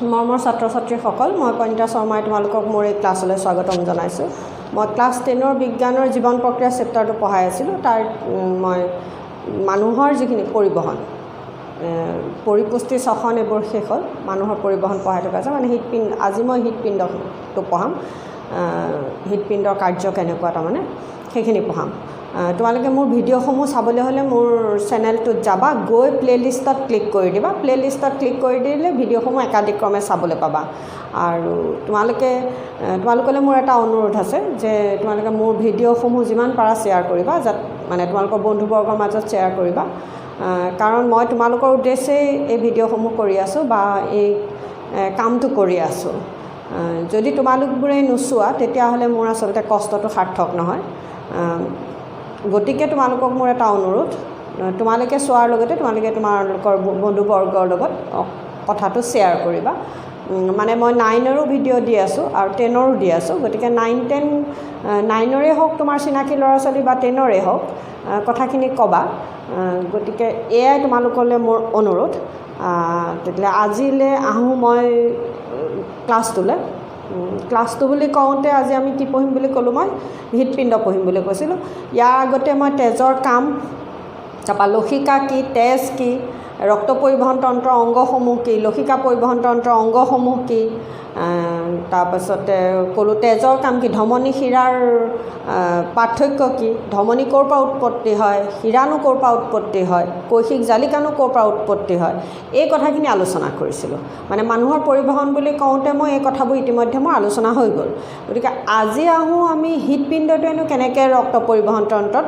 মৰমৰ ছাত্ৰ ছাত্ৰীসকল মই পণ্ডিতা শৰ্মাই তোমালোকক মোৰ এই ক্লাছলৈ স্বাগতম জনাইছোঁ। মই ক্লাছ 10ৰ বিজ্ঞানৰ জীৱন প্ৰক্ৰিয়া চেপ্টাৰটো পঢ়াই আছিলোঁ। তাৰ মই মানুহৰ যিখিনি পৰিবহণ পৰিপুষ্টি শ্বসন এইবোৰ শেষ হ'ল, মানুহৰ পৰিবহণ পঢ়াই থকা আছে। মানে হৃদপিণ্ড আজি মই হৃদপিণ্ডটো পঢ়াম, হৃদপিণ্ডৰ কাৰ্য কেনেকুৱা তাৰমানে সেইখিনি পঢ়াম। তোমালোকে মোৰ ভিডিঅ'সমূহ চাবলৈ হ'লে মোৰ চেনেলটোত যাবা, গৈ প্লে'লিষ্টত ক্লিক কৰি দিবা। প্লে'লিষ্টত ক্লিক কৰি দিলে ভিডিঅ'সমূহ একাধিক্ৰমে চাবলৈ পাবা। আৰু তোমালোকলৈ মোৰ এটা অনুৰোধ আছে যে তোমালোকে মোৰ ভিডিঅ'সমূহ যিমান পাৰা শ্বেয়াৰ কৰিবা, মানে তোমালোকৰ বন্ধুবৰ্গৰ মাজত শ্বেয়াৰ কৰিবা। কাৰণ মই তোমালোকৰ উদ্দেশ্যেই এই ভিডিঅ'সমূহ কৰি আছোঁ বা এই কামটো কৰি আছোঁ। যদি তোমালোকবোৰে নোচোৱা তেতিয়াহ'লে মোৰ আচলতে কষ্টটো সাৰ্থক নহয়। গতিকে তোমালোকক মোৰ এটা অনুৰোধ, তোমালোকে চোৱাৰ লগতে তোমালোকে তোমালোকৰ বন্ধুবৰ্গৰ লগত কথাটো শ্বেয়াৰ কৰিবা। মানে মই 9ৰো ভিডিঅ' দি আছোঁ আৰু 10ৰো দি আছোঁ। গতিকে 9ৰে হওক তোমাৰ চিনাকি ল'ৰা ছোৱালী বা 10ৰে হওক কথাখিনি ক'বা। গতিকে এয়াই তোমালোকলৈ মোৰ অনুৰোধ। তেতিয়াহ'লে আজিলৈ আহোঁ মই ক্লাছটো বুলি কওঁতে আজি আমি কি পঢ়িম বুলি ক'লোঁ? মই হৃদপিণ্ড পঢ়িম বুলি কৈছিলোঁ। ইয়াৰ আগতে মই তেজৰ কাম, তাৰপৰা লসিকা কি, তেজ কি, ৰক্ত পৰিবহণ তন্ত্ৰৰ অংগসমূহ কি, লসিকা পৰিবহণ তন্ত্ৰৰ অংগসমূহ কি, তাৰপাছতে ক'লোঁ তেজৰ কাম কি, ধমনী শিৰাৰ পাৰ্থক্য কি, ধমনী ক'ৰ পৰা উৎপত্তি হয়, শিৰানো ক'ৰ পৰা উৎপত্তি হয়, কৈশিক জালিকানো ক'ৰ পৰা উৎপত্তি হয়, এই কথাখিনি আলোচনা কৰিছিলোঁ। মানে মানুহৰ পৰিবহণ বুলি কওঁতে মই এই কথাবোৰ ইতিমধ্যে মোৰ আলোচনা হৈ গ'ল। গতিকে আজি আহোঁ আমি হৃদপিণ্ডটোৱেনো কেনেকৈ ৰক্ত পৰিবহণ তন্ত্ৰত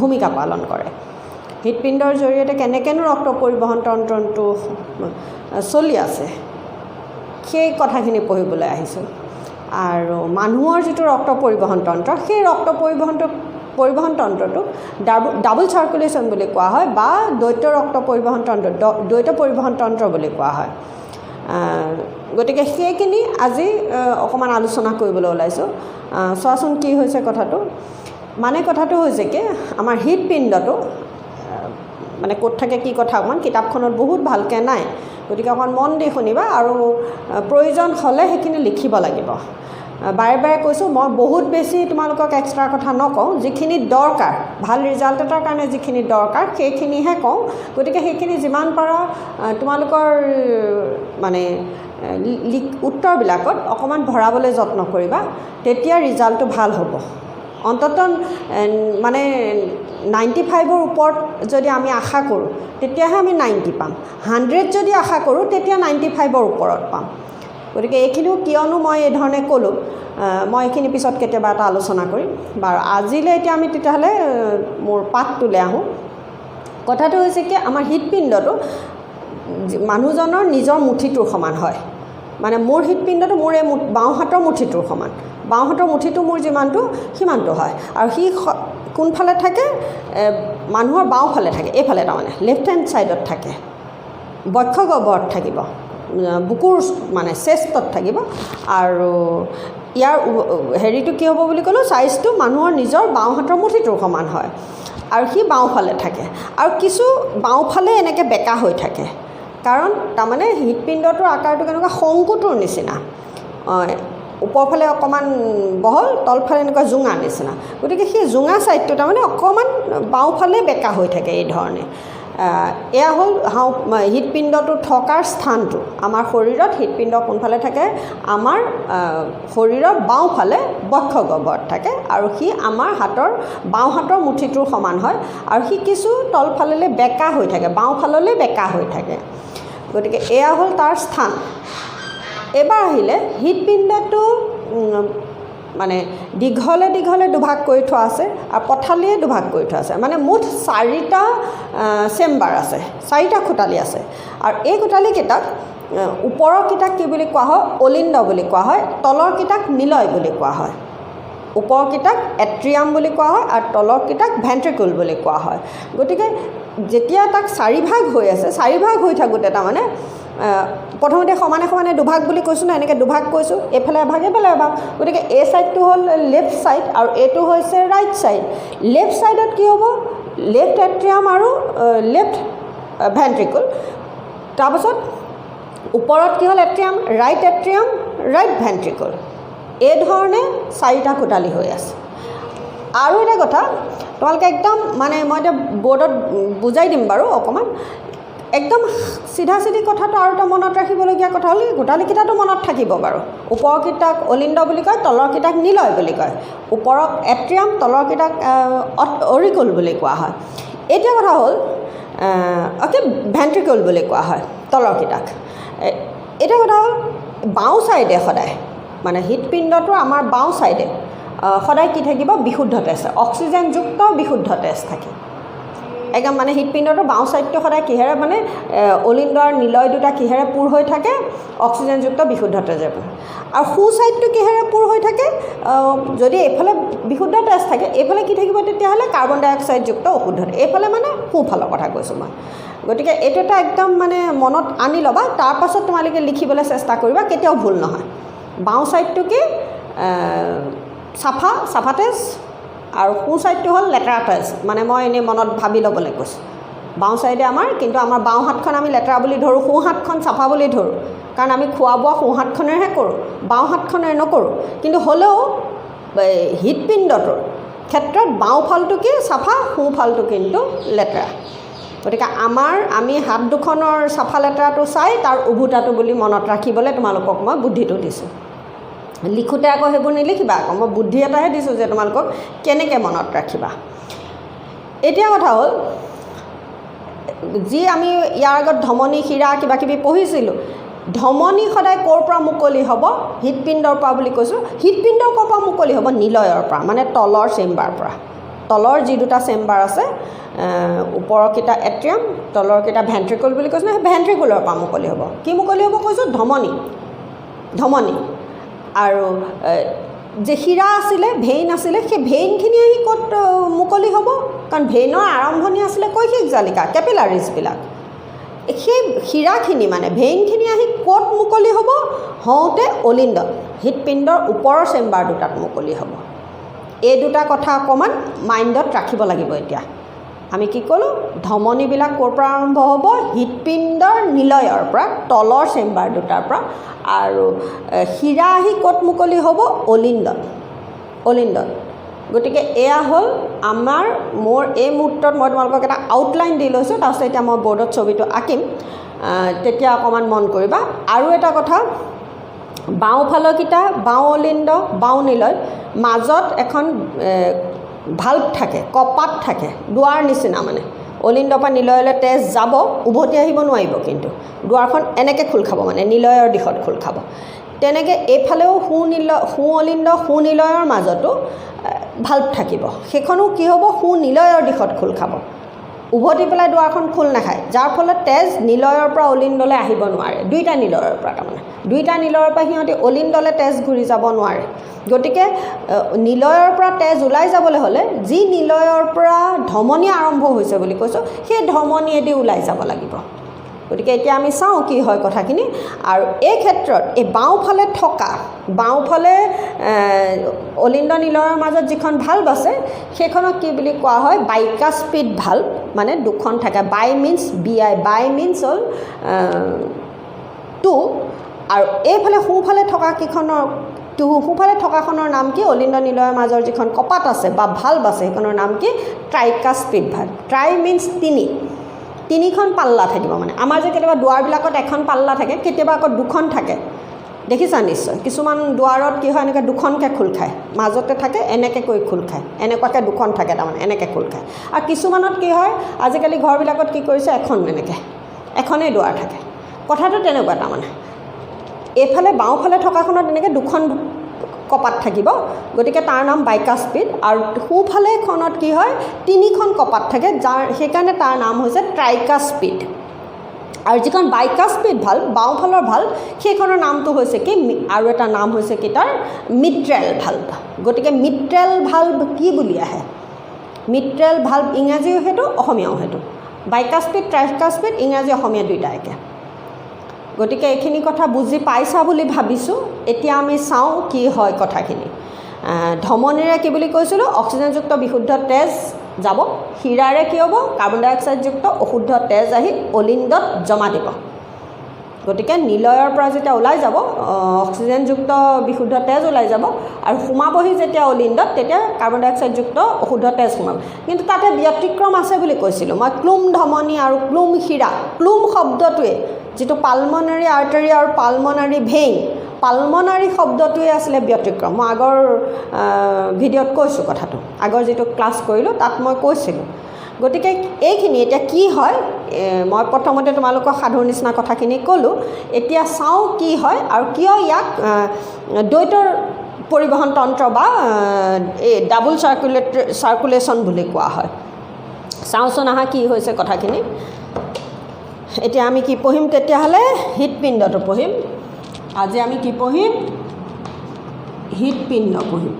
ভূমিকা পালন কৰে, হৃদপিণ্ডৰ জৰিয়তে কেনেকৈনো ৰক্ত পৰিবহণ তন্ত্ৰটো চলি আছে, সেই কথাখিনি পঢ়িবলৈ আহিছোঁ। আৰু মানুহৰ যিটো ৰক্ত পৰিবহণ তন্ত্ৰ, সেই ৰক্ত পৰিবহণ তন্ত্ৰটোক ডাবল চাৰ্কুলেশ্যন বুলি কোৱা হয় বা দ্বৈত ৰক্ত পৰিবহণ তন্ত্ৰ, দ্বৈত পৰিবহণ তন্ত্ৰ বুলি কোৱা হয়। গতিকে সেইখিনি আজি অকণমান আলোচনা কৰিবলৈ ওলাইছোঁ। চোৱাচোন কি হৈছে কথাটো। মানে কথাটো হৈছে কি, আমাৰ হৃদপিণ্ডটো মানে ক'ত থাকে কি কথা অকণমান কিতাপখনত বহুত ভালকৈ নাই। গতিকে অকণমান মন দি শুনিবা আৰু প্ৰয়োজন হ'লে সেইখিনি লিখিব লাগিব। বাৰে বাৰে কৈছোঁ, মই বহুত বেছি তোমালোকক এক্সট্ৰা কথা নকওঁ। যিখিনি দৰকাৰ, ভাল ৰিজাল্ট এটাৰ কাৰণে যিখিনি দৰকাৰ সেইখিনিহে কওঁ। গতিকে সেইখিনি যিমান পাৰা তোমালোকৰ মানে উত্তৰবিলাকত অকণমান ভৰাবলৈ যত্ন কৰিবা, তেতিয়া ৰিজাল্টটো ভাল হ'ব। অন্ততঃ মানে 95ৰ ওপৰত যদি আমি আশা কৰোঁ তেতিয়াহে আমি 90 পাম। 100 যদি আশা কৰোঁ তেতিয়া 95ৰ ওপৰত পাম। গতিকে এইখিনিও কিয়নো মই এই ধৰণে ক'লোঁ, মই এইখিনি পিছত কেতিয়াবা এটা আলোচনা কৰিম। বাৰু আজিলৈ এতিয়া আমি তেতিয়াহ'লে মোৰ পাঠটোলৈ আহোঁ। কথাটো হৈছে কি, আমাৰ হৃদপিণ্ডটো মানুহজনৰ নিজৰ মুঠিটোৰ সমান হয়। মানে মোৰ হৃদপিণ্ডটো মোৰ এই বাওঁ হাতৰ মুঠিটোৰ সমান। বাওঁ হাতৰ মুঠিটো মোৰ যিমানটো সিমানটো হয়। আৰু সি কোনফালে থাকে? মানুহৰ বাওঁফালে থাকে, এইফালে তাৰমানে লেফ্ট হেণ্ড ছাইডত থাকে, বক্ষ গহ্বৰত থাকিব, বুকুৰ মানে চেষ্টত থাকিব। আৰু ইয়াৰ হেৰিটো কি হ'ব বুলি ক'লোঁ, চাইজটো মানুহৰ নিজৰ বাওঁ হাতৰ মুঠিটোৰ সমান হয়। আৰু সি বাওঁফালে থাকে আৰু কিছু বাওঁফালে এনেকৈ বেকা হৈ থাকে। কাৰণ তাৰমানে হৃদপিণ্ডটোৰ আকাৰটো কেনেকুৱা, শংকুটোৰ নিচিনা। ওপৰফালে অকণমান বহল, তলফালে এনেকুৱা জোঙা নিচিনা। গতিকে সেই জোঙা ছাইডটো তাৰমানে অকণমান বাওঁফালে বেকা হৈ থাকে এই ধৰণে। এয়া হ'ল হৃদপিণ্ডটো থকাৰ স্থানটো। আমাৰ শৰীৰত হৃদপিণ্ড কোনফালে থাকে? আমাৰ শৰীৰৰ বাওঁফালে বক্ষ গহ্বৰত থাকে। আৰু সি আমাৰ বাওঁ হাতৰ মুঠিটোৰ সমান হয়। আৰু সি কিছু তলফাললৈ বেকা হৈ থাকে, বাওঁফাললৈ বেকা হৈ থাকে। গতিকে এয়া হ'ল তাৰ স্থান। এবাৰ আহিলে হৃদপিণ্ডটো মানে দীঘলে দুভাগ কৰি থোৱা আছে আৰু পথালিয়ে দুভাগ কৰি থোৱা আছে। মানে মুঠ 4টা চেম্বাৰ আছে, 4টা খুটালি আছে। আৰু এই খুটালিকেইটাক ওপৰৰ কেইটাক কি বুলি কোৱা হয়? অলিন্দ বুলি কোৱা হয়। তলৰ কেইটাক নিলয় বুলি কোৱা হয়। ওপৰৰ কেইটাক এট্ৰিয়াম বুলি কোৱা হয় আৰু তলৰ কেইটাক ভেন্ট্ৰিকুল বুলি কোৱা হয়। গতিকে যেতিয়া তাক 4 ভাগ হৈ আছে, 4 ভাগ হৈ থাকোঁতে তাৰমানে প্ৰথমতে সমানে দুভাগ বুলি কৈছোঁ ন, এনেকৈ দুভাগ কৈছোঁ, এইফালে এভাগ এইফালে এভাগ। গতিকে এই ছাইডটো হ'ল লেফ্ট ছাইড আৰু এইটো হৈছে ৰাইট ছাইড। লেফ্ট ছাইডত কি হ'ব? লেফ্ট এট্ৰিয়াম আৰু লেফ্ট ভেন্ট্ৰিকুল। তাৰপাছত ওপৰত কি হ'ল এট্ৰিয়াম, ৰাইট ভেন্ট্ৰিকল, এই ধৰণে 4টা কোটালি হৈ আছে। আৰু এটা কথা তোমালোকে একদম মানে মই এতিয়া বৰ্ডত বুজাই দিম বাৰু অকণমান, একদম চিধা কথাটো আৰু এটা মনত ৰাখিবলগীয়া কথা হ'ল কোটালিকেইটাটো মনত থাকিব বাৰু। ওপৰকেইটাক অলিন্দ বুলি কয়, তলৰকেইটাক নিলয় বুলি কয়। ওপৰক এট্ৰিয়াম, তলৰকেইটাক অৰিকল বুলি কোৱা হয়। এতিয়া কথা হ'ল ভেন্ট্ৰিকল বুলি কোৱা হয় তলৰকেইটাক। এতিয়া কথা হ'ল বাওঁ ছাইডে সদায় মানে হৃদপিণ্ডটো আমাৰ বাওঁ ছাইডে সদায় কি থাকিব, বিশুদ্ধ তেজ, অক্সিজেনযুক্ত বিশুদ্ধ তেজ থাকে। একদম মানে হৃদপিণ্ডটো বাওঁ ছাইডটো সদায় কিহেৰে মানে অলিন্দ আৰু নিলয় দুটা কিহেৰে পূৰ হৈ থাকে, অক্সিজেনযুক্ত বিশুদ্ধ তেজেৰে। আৰু সো ছাইডটো কিহেৰে পূৰ হৈ থাকে, যদি এইফালে বিশুদ্ধ তেজ থাকে এইফালে কি থাকিব তেতিয়াহ'লে কাৰ্বন ডাই অক্সাইডযুক্ত অশুদ্ধ, এইফালে মানে সোঁফালৰ কথা কৈছোঁ মই। গতিকে এইটো এটা একদম মানে মনত আনি ল'বা, তাৰপাছত তোমালোকে লিখিবলৈ চেষ্টা কৰিবা, কেতিয়াও ভুল নহয়। বাওঁ ছাইডটো কি চাফা তেজ আৰু সো ছাইডটো হ'ল লেতেৰা তেজ, মানে মই এনেই মনত ভাবি ল'বলৈ কৈছোঁ। বাওঁ ছাইডে আমাৰ, কিন্তু আমাৰ বাওঁ হাতখন আমি লেতেৰা বুলি ধৰোঁ, সোঁ হাতখন চাফা বুলি ধৰোঁ, কাৰণ আমি খোৱা বোৱা সোঁ হাতখনেৰেহে কৰোঁ, বাওঁ হাতখনেৰে নকৰোঁ। কিন্তু হ'লেও হৃদপিণ্ডটোৰ ক্ষেত্ৰত বাওঁফালটো কি চাফা, সোঁফালটো কিন্তু লেতেৰা। গতিকে আমি হাত দুখনৰ চাফা লেতেৰাটো চাই তাৰ উভোতাটো বুলি মনত ৰাখিবলৈ তোমালোকক মই বুদ্ধিটো দিছোঁ। লিখোঁতে আকৌ সেইবোৰ নিলিখিবা, আকৌ মই বুদ্ধি এটাহে দিছোঁ যে তোমালোকক কেনেকৈ মনত ৰাখিবা। এতিয়া কথা হ'ল যি আমি ইয়াৰ আগত ধমনী শিৰা কিবাকিবি পঢ়িছিলোঁ, ধমনী সদায় ক'ৰ পৰা মুকলি হ'ব, হৃদপিণ্ডৰ পৰা বুলি কৈছোঁ। হৃদপিণ্ড ক'ৰ পৰা মুকলি হ'ব, নিলয়ৰ পৰা, মানে তলৰ চেম্বাৰ পৰা। তলৰ যি দুটা চেম্বাৰ আছে, ওপৰৰকেইটা এট্ৰিয়াম, তলৰকেইটা ভেন্ট্ৰিকল বুলি কৈছোঁ, সেই ভেন্ট্ৰিকুলৰ পৰা মুকলি হ'ব। কি মুকলি হ'ব কৈছোঁ, ধমনী। আৰু যে শিৰা আছিলে, ভেইন আছিলে, সেই ভেইনখিনি আহি ক'ত মুকলি হ'ব, কাৰণ ভেইনৰ আৰম্ভণি আছিলে কৈশিক জালিকা, কেপিলাৰিজবিলাক। সেই শিৰাখিনি মানে ভেইনখিনি আহি ক'ত মুকলি হ'ব, হওঁতে অলিন্দত, হৃদপিণ্ডৰ ওপৰৰ চেম্বাৰ দুটাত মুকলি হ'ব। এই দুটা কথা অকণমান মাইণ্ডত ৰাখিব লাগিব। এতিয়া আমি কি ক'লোঁ, ধমনীবিলাক ক'ৰ পৰা আৰম্ভ হ'ব, হৃদপিণ্ডৰ নিলয়ৰ পৰা, তলৰ চেম্বাৰ দুটাৰ পৰা। আৰু শিৰা আহি ক'ত মুকলি হ'ব, অলিন্দত। গতিকে এয়া হ'ল মোৰ এই মুহূৰ্তত মই তোমালোকক এটা আউটলাইন দি লৈছোঁ, তাৰপিছত এতিয়া মই বৰ্ডত ছবিটো আঁকিম, তেতিয়া অকণমান মন কৰিবা। আৰু এটা কথা, বাওঁফালৰকেইটা বাওঁ অলিন্দ, বাওঁ নিলয়, মাজত এখন ভাল্ভ থাকে, কপাত থাকে, দুৱাৰ নিচিনা মানে। অলিন্দৰ পৰা নিলয়লৈ তেজ যাব, উভতি আহিব নোৱাৰিব, কিন্তু দুৱাৰখন এনেকৈ খোল খাব, মানে নিলয়ৰ দিশত খোল খাব। তেনেকৈ এইফালেও সোঁ অলিন্দ সোঁ নিলয়ৰ মাজতো ভাল্ভ থাকিব, সেইখনো কি হ'ব, সোঁ নিলয়ৰ দিশত খোল খাব, উভতি পেলাই দুৱাৰখন খোল নাখায়, যাৰ ফলত তেজ নিলয়ৰ পৰা অলিন্দলৈ আহিব নোৱাৰে। দুইটা নিলয়ৰ পৰা, তাৰমানে দুইটা নিলয়ৰ পৰা সিহঁতি অলিন্দলৈ তেজ ঘূৰি যাব নোৱাৰে। গতিকে নিলয়ৰ পৰা তেজ ওলাই যাবলৈ হ'লে যি নিলয়ৰ পৰা ধমনী আৰম্ভ হৈছে বুলি কৈছোঁ, সেই ধমনীয়েদি ওলাই যাব লাগিব। গতিকে এতিয়া আমি চাওঁ কি হয় কথাখিনি। আৰু এই ক্ষেত্ৰত এই বাওঁফালে অলিন্দ নিলয়ৰ মাজত যিখন ভাল্ভ আছে, সেইখনক কি বুলি কোৱা হয়, বাইকাস্পিড ভাল্ভ, মানে দুখন থাকে। বাই মিনছ হ'ল 2, আৰু এইফালে সোঁফালে থকাখনৰ নাম কি, অলিন্দ নিলয়ৰ মাজৰ যিখন কপাত আছে বা ভাল্ভ আছে, সেইখনৰ নাম কি, ট্ৰাইকাস্পিড ভাল্ভ। ট্ৰাই মিনছ 3, তিনিখন পাল্লা থাকিব। মানে আমাৰ যে কেতিয়াবা দুৱাৰবিলাকত এখন পাল্লা থাকে, কেতিয়াবা আকৌ দুখন থাকে, দেখিছা নিশ্চয়। কিছুমান দুৱাৰত কি হয়, এনেকৈ দুখনকৈ খোল খায়, মাজতে থাকে এনেকৈ কৰি খোল খায়, এনেকুৱাকৈ দুখন থাকে, তাৰমানে এনেকৈ খোল খায়। আৰু কিছুমানত কি হয়, আজিকালি ঘৰবিলাকত কি কৰিছে, এখনেই দুৱাৰ থাকে। কথাটো তেনেকুৱা, তাৰমানে এইফালে বাওঁফালে থকাখনত এনেকৈ দুখন কপাত থাকিব, গতিকে তাৰ নাম বাইকাস্পিড। আৰু সোঁফালেখনত কি হয়, 3খন কপাত থাকে, সেইকাৰণে তাৰ নাম হৈছে ট্ৰাইকাস্পিড। আৰু যিখন বাইকাস্পিড ভাল্ভ, বাওঁফালৰ ভাল্ভ, সেইখনৰ নামটো হৈছে কি, আৰু এটা নাম হৈছে কি তাৰ, মিট্ৰেল ভাল্ভ। গতিকে মিট্ৰেল ভাল্ভ কি বুলি আহে, মিট্ৰেল ভাল্ভ ইংৰাজীও সেইটো, অসমীয়াও সেইটো। বাইকাস্পিড, ট্ৰাইকাস্পিড, ইংৰাজী অসমীয়া দুইটা একে। গতিকে এইখিনি কথা বুজি পাইছা বুলি ভাবিছোঁ। এতিয়া আমি চাওঁ কি হয় কথাখিনি। ধমনীৰে কি বুলি কৈছিলোঁ, অক্সিজেনযুক্ত বিশুদ্ধ তেজ যাব, শিৰাৰে কি হ'ব, কাৰ্বন ডাই অক্সাইডযুক্ত অশুদ্ধ তেজ আহি অলিন্দত জমা দিব। গতিকে নিলয়ৰ পৰা যেতিয়া ওলাই যাব অক্সিজেনযুক্ত বিশুদ্ধ তেজ ওলাই যাব আৰু সোমাবহি যেতিয়া অলিণ্ডত তেতিয়া কাৰ্বন ডাই অক্সাইডযুক্ত অশুদ্ধ তেজ সোমাব কিন্তু তাতে ব্যতিক্ৰম আছে বুলি কৈছিলোঁ মই ক্লুম ধমনী আৰু ক্লুম শিৰা ক্লুম শব্দটোৱে যিটো পালমনাৰী আৰ্টাৰী আৰু পালমনাৰী ভেইন পালমনাৰী শব্দটোৱে আছিলে ব্যতিক্ৰম মই আগৰ ভিডিঅ'ত কৈছোঁ কথাটো আগৰ যিটো ক্লাছ কৰিলোঁ তাত মই কৈছিলোঁ গতিকে এইখিনি এতিয়া কি হয় মই প্ৰথমতে তোমালোকক সাধুৰ নিচিনা কথাখিনি ক'লোঁ এতিয়া চাওঁ কি হয় আৰু কিয় ইয়াক দ্বৈতৰ পৰিবহণ তন্ত্ৰ বা এই ডাবল চাৰ্কুলেশ্যন বুলি কোৱা হয় চাওঁচোন আহা কি হৈছে কথাখিনি এতিয়া আমি কি পঢ়িম তেতিয়াহ'লে হৃদপিণ্ডটো পঢ়িম আজি আমি কি পঢ়িম হৃদপিণ্ড পঢ়িম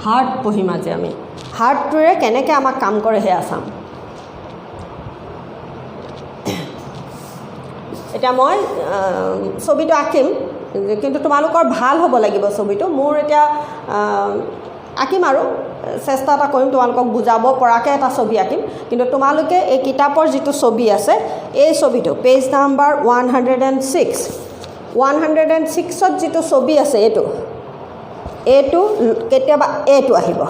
হাৰ্ট পঢ়িম আজি আমি হাৰ্টটোৰে কেনেকৈ আমাক কাম কৰে সেয়া চাম এতিয়া মই ছবিটো আঁকিম কিন্তু তোমালোকৰ ভাল হ'ব লাগিব ছবিটো মোৰ এতিয়া আঁকিম আৰু চেষ্টা এটা কৰিম তোমালোকক বুজাব পৰাকৈ এটা ছবি আঁকিম কিন্তু তোমালোকে এই কিতাপৰ যিটো ছবি আছে এই ছবিটো পেজ নাম্বাৰ 106ত যিটো ছবি আছে এইটো কেতিয়াবা এইটো আহিব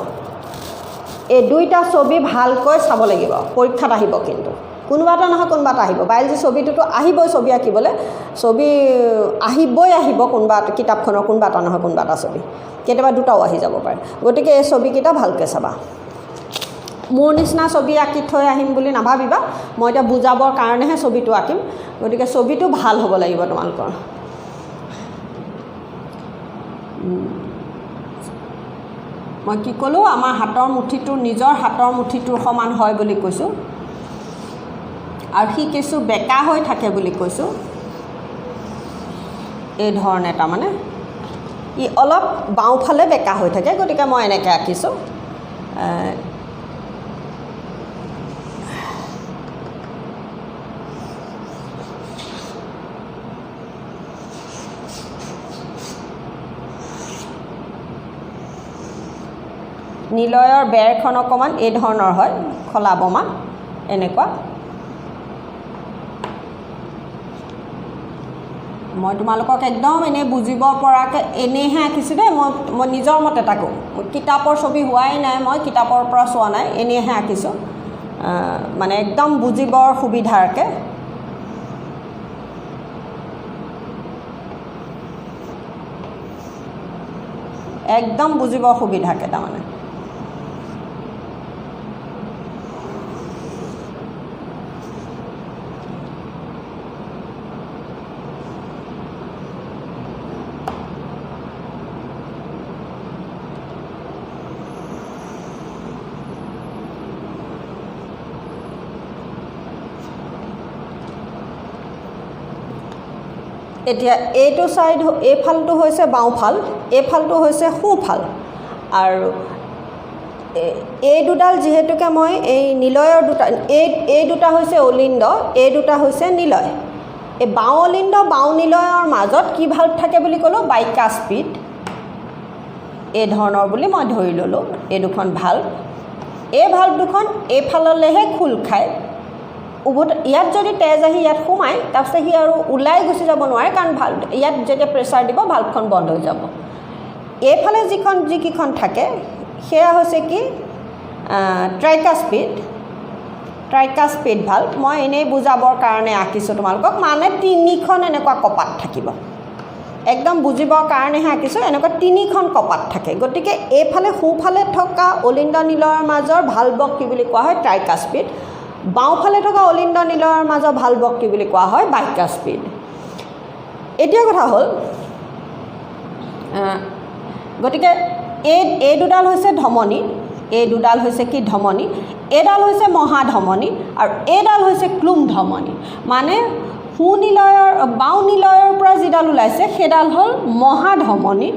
এই দুইটা ছবি ভালকৈ চাব লাগিব পৰীক্ষাত আহিব কিন্তু কোনোবা এটা নহয় কোনোবা এটা আহিব বায়লজি ছবিটোতো আহিবই ছবি আঁকিবলৈ ছবি আহিব কোনোবা কিতাপখনৰ কোনোবা এটা নহয় কোনোবা এটা ছবি কেতিয়াবা দুটাও আহি যাব পাৰে গতিকে এই ছবিকেইটা ভালকৈ চাবা মোৰ নিচিনা ছবি আঁকি থৈ আহিম বুলি নাভাবিবা মই এতিয়া বুজাবৰ কাৰণেহে ছবিটো আঁকিম গতিকে ছবিটো ভাল হ'ব লাগিব তোমালোকৰ মই কি ক'লোঁ আমাৰ হাতৰ মুঠিটো নিজৰ হাতৰ মুঠিটোৰ সমান হয় বুলি কৈছোঁ আৰু সি কিছু বেকা হৈ থাকে বুলি কৈছোঁ এই ধৰণে তাৰমানে ই অলপ বাওঁফালে বেকা হৈ থাকে গতিকে মই এনেকৈ আঁকিছোঁ নিলয়ৰ বেৰখন অকণমান এই ধৰণৰ হয় খলা বমা এনেকুৱা মই তোমালোকক একদম এনেই বুজিব পৰাকৈ এনেইহে আঁকিছোঁ দেই মই নিজৰ মতে তাকো কিতাপৰ ছবি হোৱাই নাই মই কিতাপৰ পৰা চোৱা নাই এনেইহে আঁকিছোঁ মানে একদম বুজিবৰ সুবিধাৰকৈ একদম বুজিবৰ সুবিধাকৈ তাৰমানে এতিয়া এইটো ছাইড এইফালটো হৈছে বাওঁফাল এইফালটো হৈছে সোঁফাল আৰু এই দুডাল যিহেতুকে মই এই নিলয়ৰ দুটা এই দুটা হৈছে অলিণ্ড এই দুটা হৈছে নিলয় এই বাওঁ অলিণ্ড বাওঁ নিলয়ৰ মাজত কি ভাল্ভ থাকে বুলি ক'লোঁ বাইকাস্পিড এই ধৰণৰ বুলি মই ধৰি ল'লোঁ এই দুখন ভাল্ভ এই ভাল্ভ দুখন এইফাললৈহে খোল খায় ইয়াত যদি তেজ আহি ইয়াত সোমায় তাৰপিছত সি আৰু ওলাই গুচি যাব নোৱাৰে কাৰণ ভাল্ভ ইয়াত যেতিয়া প্ৰেছাৰ দিব ভাল্ভখন বন্ধ হৈ যাব এইফালে যিকেইখন থাকে সেয়া হৈছে কি ট্ৰাইকাস্পিড ভাল্ভ মই এনেই বুজাবৰ কাৰণে আঁকিছোঁ তোমালোকক মানে তিনিখন এনেকুৱা কপাট থাকিব একদম বুজিবৰ কাৰণেহে আঁকিছোঁ এনেকুৱা তিনিখন কপাট থাকে গতিকে এইফালে সোঁফালে থকা অলিণ্ড নিলয়ৰ মাজৰ ভাল্ভক কি বুলি কোৱা হয় ট্ৰাইকাস্পিড বাওঁফালে থকা অলিণ্ড নিলয়ৰ মাজৰ ভাল্ভক কি বুলি কোৱা হয় বাইকাস্পিড এতিয়া কথা হ'ল গতিকে এই দুডাল হৈছে ধমনী এই দুডাল হৈছে কি ধমনী এইডাল হৈছে মহাধমনী আৰু এইডাল হৈছে ক্লুম ধমনী মানে বাওঁ নিলয়ৰ পৰা যিডাল ওলাইছে সেইডাল হ'ল মহাধমনী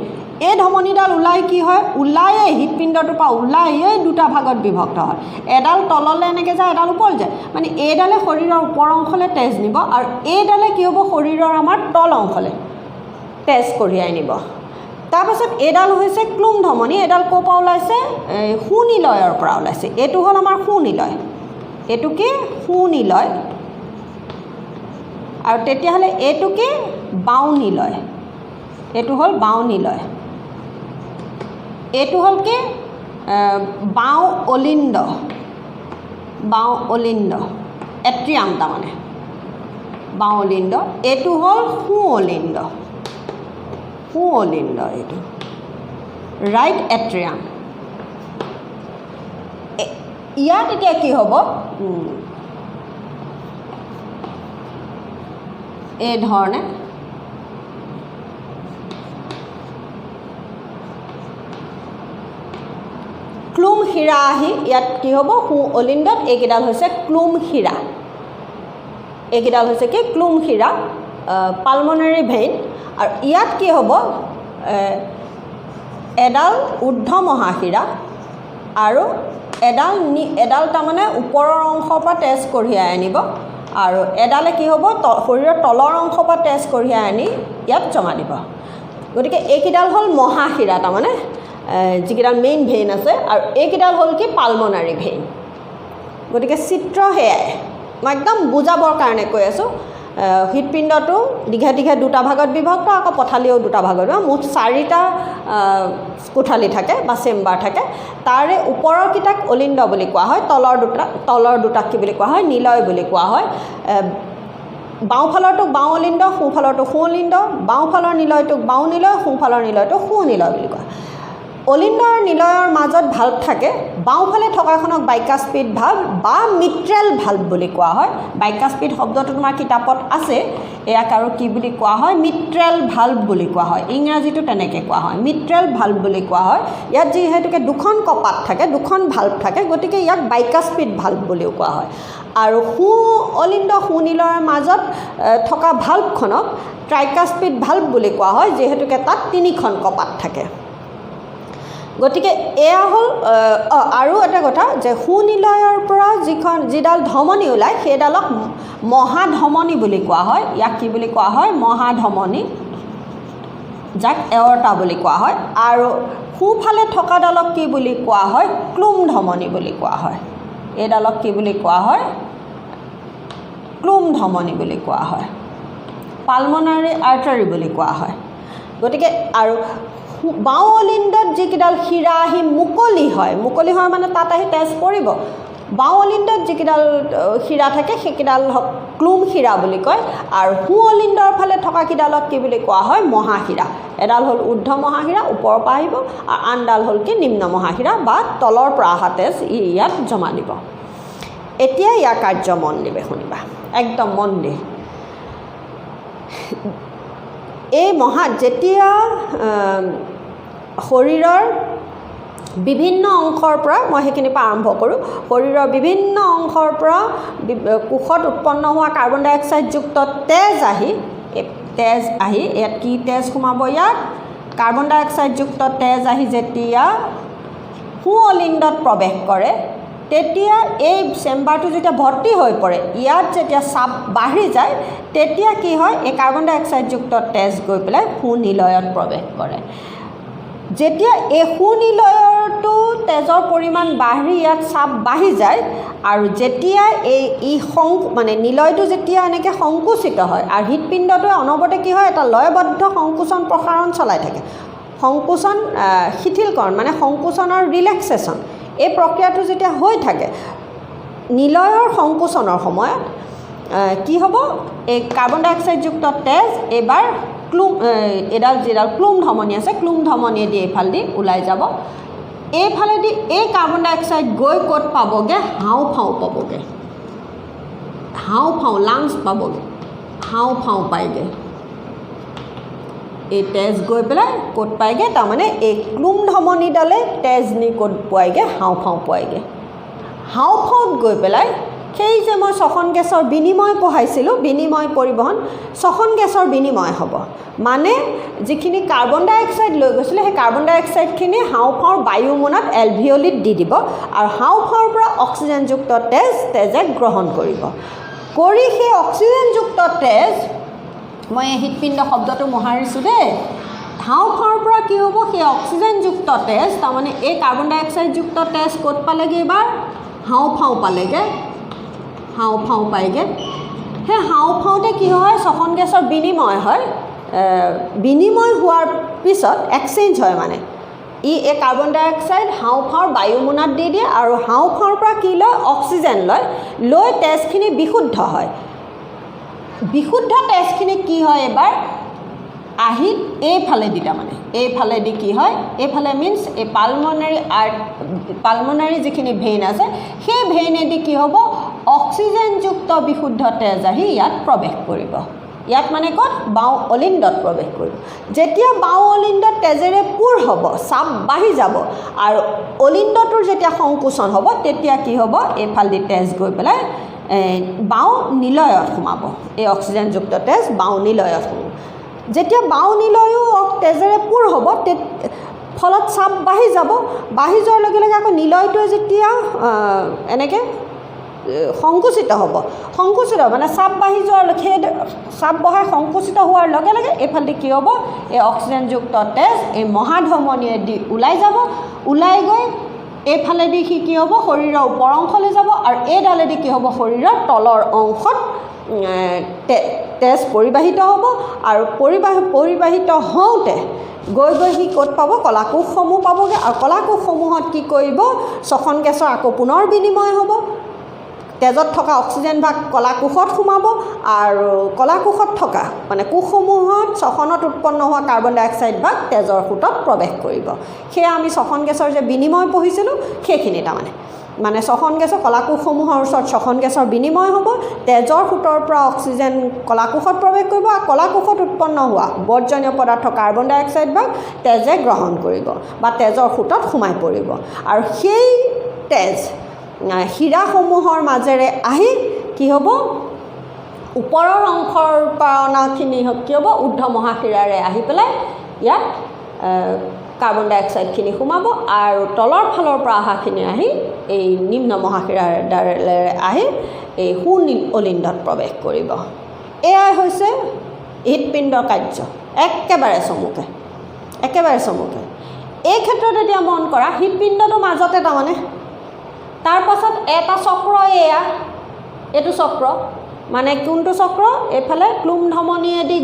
এই ধমনীডাল ওলাই কি হয় ওলায়ে হৃদপিণ্ডটোৰ পৰা ওলায়ে দুটা ভাগত বিভক্ত হয় এডাল তললৈ এনেকৈ যায় এডাল ওপৰলৈ যায় মানে এইডালে শৰীৰৰ ওপৰ অংশলৈ তেজ নিব আৰু এইডালে কি হ'ব শৰীৰৰ আমাৰ তল অংশলৈ তেজ কঢ়িয়াই নিব তাৰপাছত এইডাল হৈছে ক্লুম ধমনী এইডাল ক'ৰ পৰা ওলাইছে সোঁনিলয়ৰ পৰা ওলাইছে এইটো হ'ল আমাৰ সোঁনিলয় এইটো কি সোঁনিলয় আৰু তেতিয়াহ'লে এইটো কি বাওঁ নিলয় এইটো হ'ল বাওঁ নিলয় এইটো হ'ল কি বাওঁ অলিন্দ এট্ৰিয়াম তাৰমানে বাওঁ অলিন্দ এইটো হ'ল সোঁ অলিন্দ এইটো ৰাইট এট্ৰিয়াম ইয়াত এতিয়া কি হ'ব এই ধৰণে ক্লুম শিৰা আহি ইয়াত কি হ'ব সোঁ অলিন্দত এইকেইডাল হৈছে ক্লুম শিৰা এইকেইডাল হৈছে কি ক্লুম শিৰা পালমনাৰী ভেইন আৰু ইয়াত কি হ'ব এডাল ঊৰ্ধ্ব মহাশিৰা আৰু এডাল তাৰমানে ওপৰৰ অংশৰ পৰা তেজ কঢ়িয়াই আনিব আৰু এডালে কি হ'ব শৰীৰৰ তলৰ অংশৰ পৰা তেজ কঢ়িয়াই আনি ইয়াত জমা দিব গতিকে এইকেইডাল হ'ল মহাশিৰা তাৰমানে যিকেইডাল মেইন ভেইন আছে আৰু এইকেইডাল হ'ল কি পালমনাৰী ভেইন গতিকে চিত্ৰ সেয়াই মই একদম বুজাবৰ কাৰণে কৈ আছোঁ হৃদপিণ্ডটো দীঘে দুটা ভাগত বিভক্ত আকৌ পথালিও দুটা ভাগত মুঠ 4টা কোঠালি থাকে বা চেম্বাৰ থাকে তাৰে ওপৰৰ কিটাক অলিন্দ বুলি কোৱা হয় তলৰ দুটাক কি বুলি কোৱা হয় নিলয় বুলি কোৱা হয় বাওঁফালৰটোক বাওঁ অলিন্দ সোঁফালৰটোক সোঁ অলিন্দ বাওঁফালৰ নিলয়টোক বাওঁ নিলয় সোঁফালৰ নিলয়টোক সোঁ নিলয় বুলি কোৱা অলিন্দ আৰু নিলয়ৰ মাজত ভাল্ভ থাকে বাওঁফালে থকাখনক বাইকাস্পিড ভাল্ভ বা মিট্ৰেল ভাল্ভ বুলি কোৱা হয় বাইকাস্পিড শব্দটো তোমাৰ কিতাপত আছে ইয়াক আৰু কি বুলি কোৱা হয় মিট্ৰেল ভাল্ভ বুলি কোৱা হয় ইংৰাজীটো তেনেকৈ কোৱা হয় মিট্ৰেল ভাল্ভ বুলি কোৱা হয় ইয়াত যিহেতুকে দুখন কপাট থাকে দুখন ভাল্ভ থাকে গতিকে ইয়াক বাইকাস্পিড ভাল্ভ বুলিও কোৱা হয় আৰু সোঁ অলিন্দ সোঁ নিলয়ৰ মাজত থকা ভাল্ভখনক ট্ৰাইকাস্পিড ভাল্ভ বুলি কোৱা হয় যিহেতুকে তাত 3খন কপাট থাকে গতিকে এয়া হ'ল আৰু এটা কথা যে সোঁ নিলয়ৰ পৰা যিডাল ধমনী ওলায় সেইডালক মহাধমনী বুলি কোৱা হয় ইয়াক কি বুলি কোৱা হয় মহাধমনী যাক এৱৰ্টা বুলি কোৱা হয় আৰু সোঁফালে থকাডালক কি বুলি কোৱা হয় ক্লুম ধমনী বুলি কোৱা হয় এইডালক কি বুলি কোৱা হয় ক্লুম ধমনী বুলি কোৱা হয় পালমনাৰী আৰ্টাৰী বুলি কোৱা হয় গতিকে আৰু বাওঁ অলিন্দত যিকেইডাল শিৰা আহি মুকলি হয় মানে তাত আহি তেজ পৰিব বাওঁ অলিন্দত যিকেইডাল শিৰা থাকে সেইকেইডাল ক্লুম শিৰা বুলি কয় আৰু সোঁ অলিন্দৰ ফালে থকা কেইডালক কি বুলি কোৱা হয় মহাশিৰা এডাল হ'ল ঊৰ্ধ্ব মহাশিৰা ওপৰৰ পৰা আহিব আৰু আনডাল হ'ল কি নিম্ন মহাশিৰা বা তলৰ পৰা অহা তেজ ইয়াত জমা দিব এতিয়া ইয়াৰ কাৰ্য মন দিবে শুনিবা একদম মন দি এই যেতিয়া শৰীৰৰ বিভিন্ন অংশৰ পৰা মই সেইখিনিৰ পৰা আৰম্ভ কৰোঁ শৰীৰৰ বিভিন্ন অংশৰ পৰা কোষত উৎপন্ন হোৱা কাৰ্বন ডাই অক্সাইডযুক্ত তেজ আহি ইয়াত কি তেজ সোমাব ইয়াত কাৰ্বন ডাই অক্সাইডযুক্ত তেজ আহি যেতিয়া সোঁ অলিন্দত প্ৰৱেশ কৰে তেতিয়া এই চেম্বাৰটো যেতিয়া ভৰ্তি হৈ পৰে ইয়াত যেতিয়া চাপ বাঢ়ি যায় তেতিয়া কি হয় এই কাৰ্বন ডাই অক্সাইডযুক্ত তেজ গৈ পেলাই সোঁ নিলয়ত প্ৰৱেশ কৰে যেতিয়া এই সোঁ নিলয়ৰটো তেজৰ পৰিমাণ বাঢ়ি ইয়াত চাপ বাঢ়ি যায় আৰু যেতিয়া মানে নিলয়টো যেতিয়া এনেকৈ সংকুচিত হয় আৰু হৃদপিণ্ডটোৱে অনবৰতে কি হয় এটা লয়বদ্ধ সংকোচন প্ৰসাৰণ চলাই থাকে সংকোচন শিথিলকৰণ মানে সংকোচন আৰু ৰিলেক্সেশ্যন এই প্ৰক্ৰিয়াটো যেতিয়া হৈ থাকে নিলয়ৰ সংকোচনৰ সময়ত কি হ'ব এই কাৰ্বন ডাই অক্সাইডযুক্ত তেজ এবাৰ যিডাল ক্লুম ধমনী আছে ক্লুম ধমনীয়েদি এইফালেদি ওলাই যাব এইফালেদি এই কাৰ্বন ডাই অক্সাইড গৈ ক'ত পাবগৈ হাওঁফাওঁ পাবগৈ হাওঁফাওঁ লাংছ পাবগৈ হাওঁফাওঁ পায়গৈ এই তেজ গৈ পেলাই ক'ত পায়গৈ তাৰমানে এই ক্লুম ধমনীডালে তেজ নি ক'ত পোৱাইগৈ হাওঁফাওঁ পোৱাইগৈ হাওঁফাওঁত গৈ পেলাই সেই যে মই শ্বসন গেছৰ বিনিময় পঢ়াইছিলোঁ বিনিময় পৰিবহণ শ্বসন গেছৰ বিনিময় হ'ব মানে যিখিনি কাৰ্বন ডাই অক্সাইড লৈ গৈছিলে সেই কাৰ্বন ডাই অক্সাইডখিনি হাওঁফাওঁৰ বায়ুমোনাত এলভিঅলিত দি দিব আৰু হাওঁফাওঁৰ পৰা অক্সিজেনযুক্ত তেজে গ্ৰহণ কৰিব কৰি সেই অক্সিজেনযুক্ত তেজ মই হৃদপিণ্ড শব্দটো মোহাৰিছোঁ দেই হাওঁফাওঁৰ পৰা কি হ'ব সেই অক্সিজেনযুক্ত তেজ তাৰমানে এই কাৰ্বন ডাই অক্সাইডযুক্ত তেজ ক'ত পালেগৈ এবাৰ হাওঁফাওঁ পালেগৈ হাওঁফাওঁ পায়গৈ সেই হাওঁফাওঁতে কি হয় শ্বসন গেছৰ বিনিময় হয় বিনিময় হোৱাৰ পিছত এক্সচেঞ্জ হয় মানে এই কাৰ্বন ডাই অক্সাইড হাওঁফাওঁৰ বায়ুমোনাত দি দিয়ে আৰু হাওঁফাওঁৰ পৰা কি লয় অক্সিজেন লৈ তেজখিনি বিশুদ্ধ হয় বিশুদ্ধ তেজখিনি কি হয় এবাৰ আহি এইফালেদি তাৰমানে এইফালেদি কি হয় এইফালে মিনছ এই পালমনাৰী যিখিনি ভেইন আছে সেই ভেইনেদি কি হ'ব অক্সিজেনযুক্ত বিশুদ্ধ তেজ আহি ইয়াত প্ৰৱেশ কৰিব ইয়াত মানে ক'ত বাওঁ অলিণ্ডত প্ৰৱেশ কৰিব যেতিয়া বাওঁ অলিণ্ডত তেজেৰে পূৰ হ'ব চাপ বাঢ়ি যাব আৰু অলিণ্ডটোৰ যেতিয়া সংকোচন হ'ব তেতিয়া কি হ'ব এইফালেদি তেজ গৈ পেলাই বাওঁ নিলয়ত সোমাব এই অক্সিজেনযুক্ত তেজ বাওঁ নিলয়ত সোমাব যেতিয়া বাওঁ নিলয়ো তেজেৰে পূৰ হ'ব ফলত চাপ বাঢ়ি যাব বাঢ়ি যোৱাৰ লগে লগে আকৌ নিলয়টোৱে যেতিয়া এনেকৈ সংকুচিত হ'ব মানে চাপ বাঢ়ি যোৱাৰ সেই চাপ বঢ়াই সংকুচিত হোৱাৰ লগে লগে এইফালেদি কি হ'ব এই অক্সিজেনযুক্ত তেজ এই মহাধমনীয়েদি ওলাই যাব ওলাই গৈ এইফালেদি সি কি হ'ব শৰীৰৰ ওপৰ অংশলৈ যাব আৰু এইডালেদি কি হ'ব শৰীৰৰ তলৰ অংশত তেজ পৰিবাহিত হ'ব আৰু পৰিবাহিত হওঁতে গৈ সি ক'ত পাব কলাকোষসমূহ পাবগৈ আৰু কলাকোষসমূহত কি কৰিব শ্বসন গেছৰ আকৌ পুনৰ বিনিময় হ'ব তেজত থকা অক্সিজেন ভাগ কলাকোষত সোমাব আৰু কলাকোষত থকা মানে কোষসমূহত শ্বসনত উৎপন্ন হোৱা কাৰ্বন ডাই অক্সাইড ভাগ তেজৰ সোঁতত প্ৰৱেশ কৰিব সেয়া আমি শ্বসন গেছৰ যে বিনিময় পঢ়িছিলোঁ সেইখিনি তাৰমানে মানে শ্বসন গেছৰ কলাকোষসমূহৰ ওচৰত শ্বসন গেছৰ বিনিময় হ'ব তেজৰ সোঁতৰ পৰা অক্সিজেন কলাকোষত প্ৰৱেশ কৰিব আৰু কলাকোষত উৎপন্ন হোৱা বৰ্জনীয় পদাৰ্থ কাৰ্বন ডাই অক্সাইড ভাগ তেজে গ্ৰহণ কৰিব বা তেজৰ সোঁতত সোমাই পৰিব আৰু সেই তেজ শিৰাসমূহৰ মাজেৰে আহি কি হ'ব ওপৰৰ অংশৰ পৰা অনাখিনি কি হ'ব ঊৰ্ধ্ব মহাশিৰাৰে আহি পেলাই ইয়াত কাৰ্বন ডাই অক্সাইডখিনি সোমাব আৰু তলৰ ফালৰ পৰা অহাখিনি আহি এই নিম্ন মহাশিৰাৰ দ্বাৰে আহি এই সু অলিণ্ডত প্ৰৱেশ কৰিব এয়াই হৈছে হৃদপিণ্ডৰ কাৰ্য একেবাৰে চমুকে এই ক্ষেত্ৰত এতিয়া মন কৰা হৃদপিণ্ডটো মাজতে তাৰমানে তাৰ পাছত এটা চক্ৰ এইটো চক্ৰ মানে কোনটো চক্ৰ এইফালে ক্লুম ধমনীয়েদি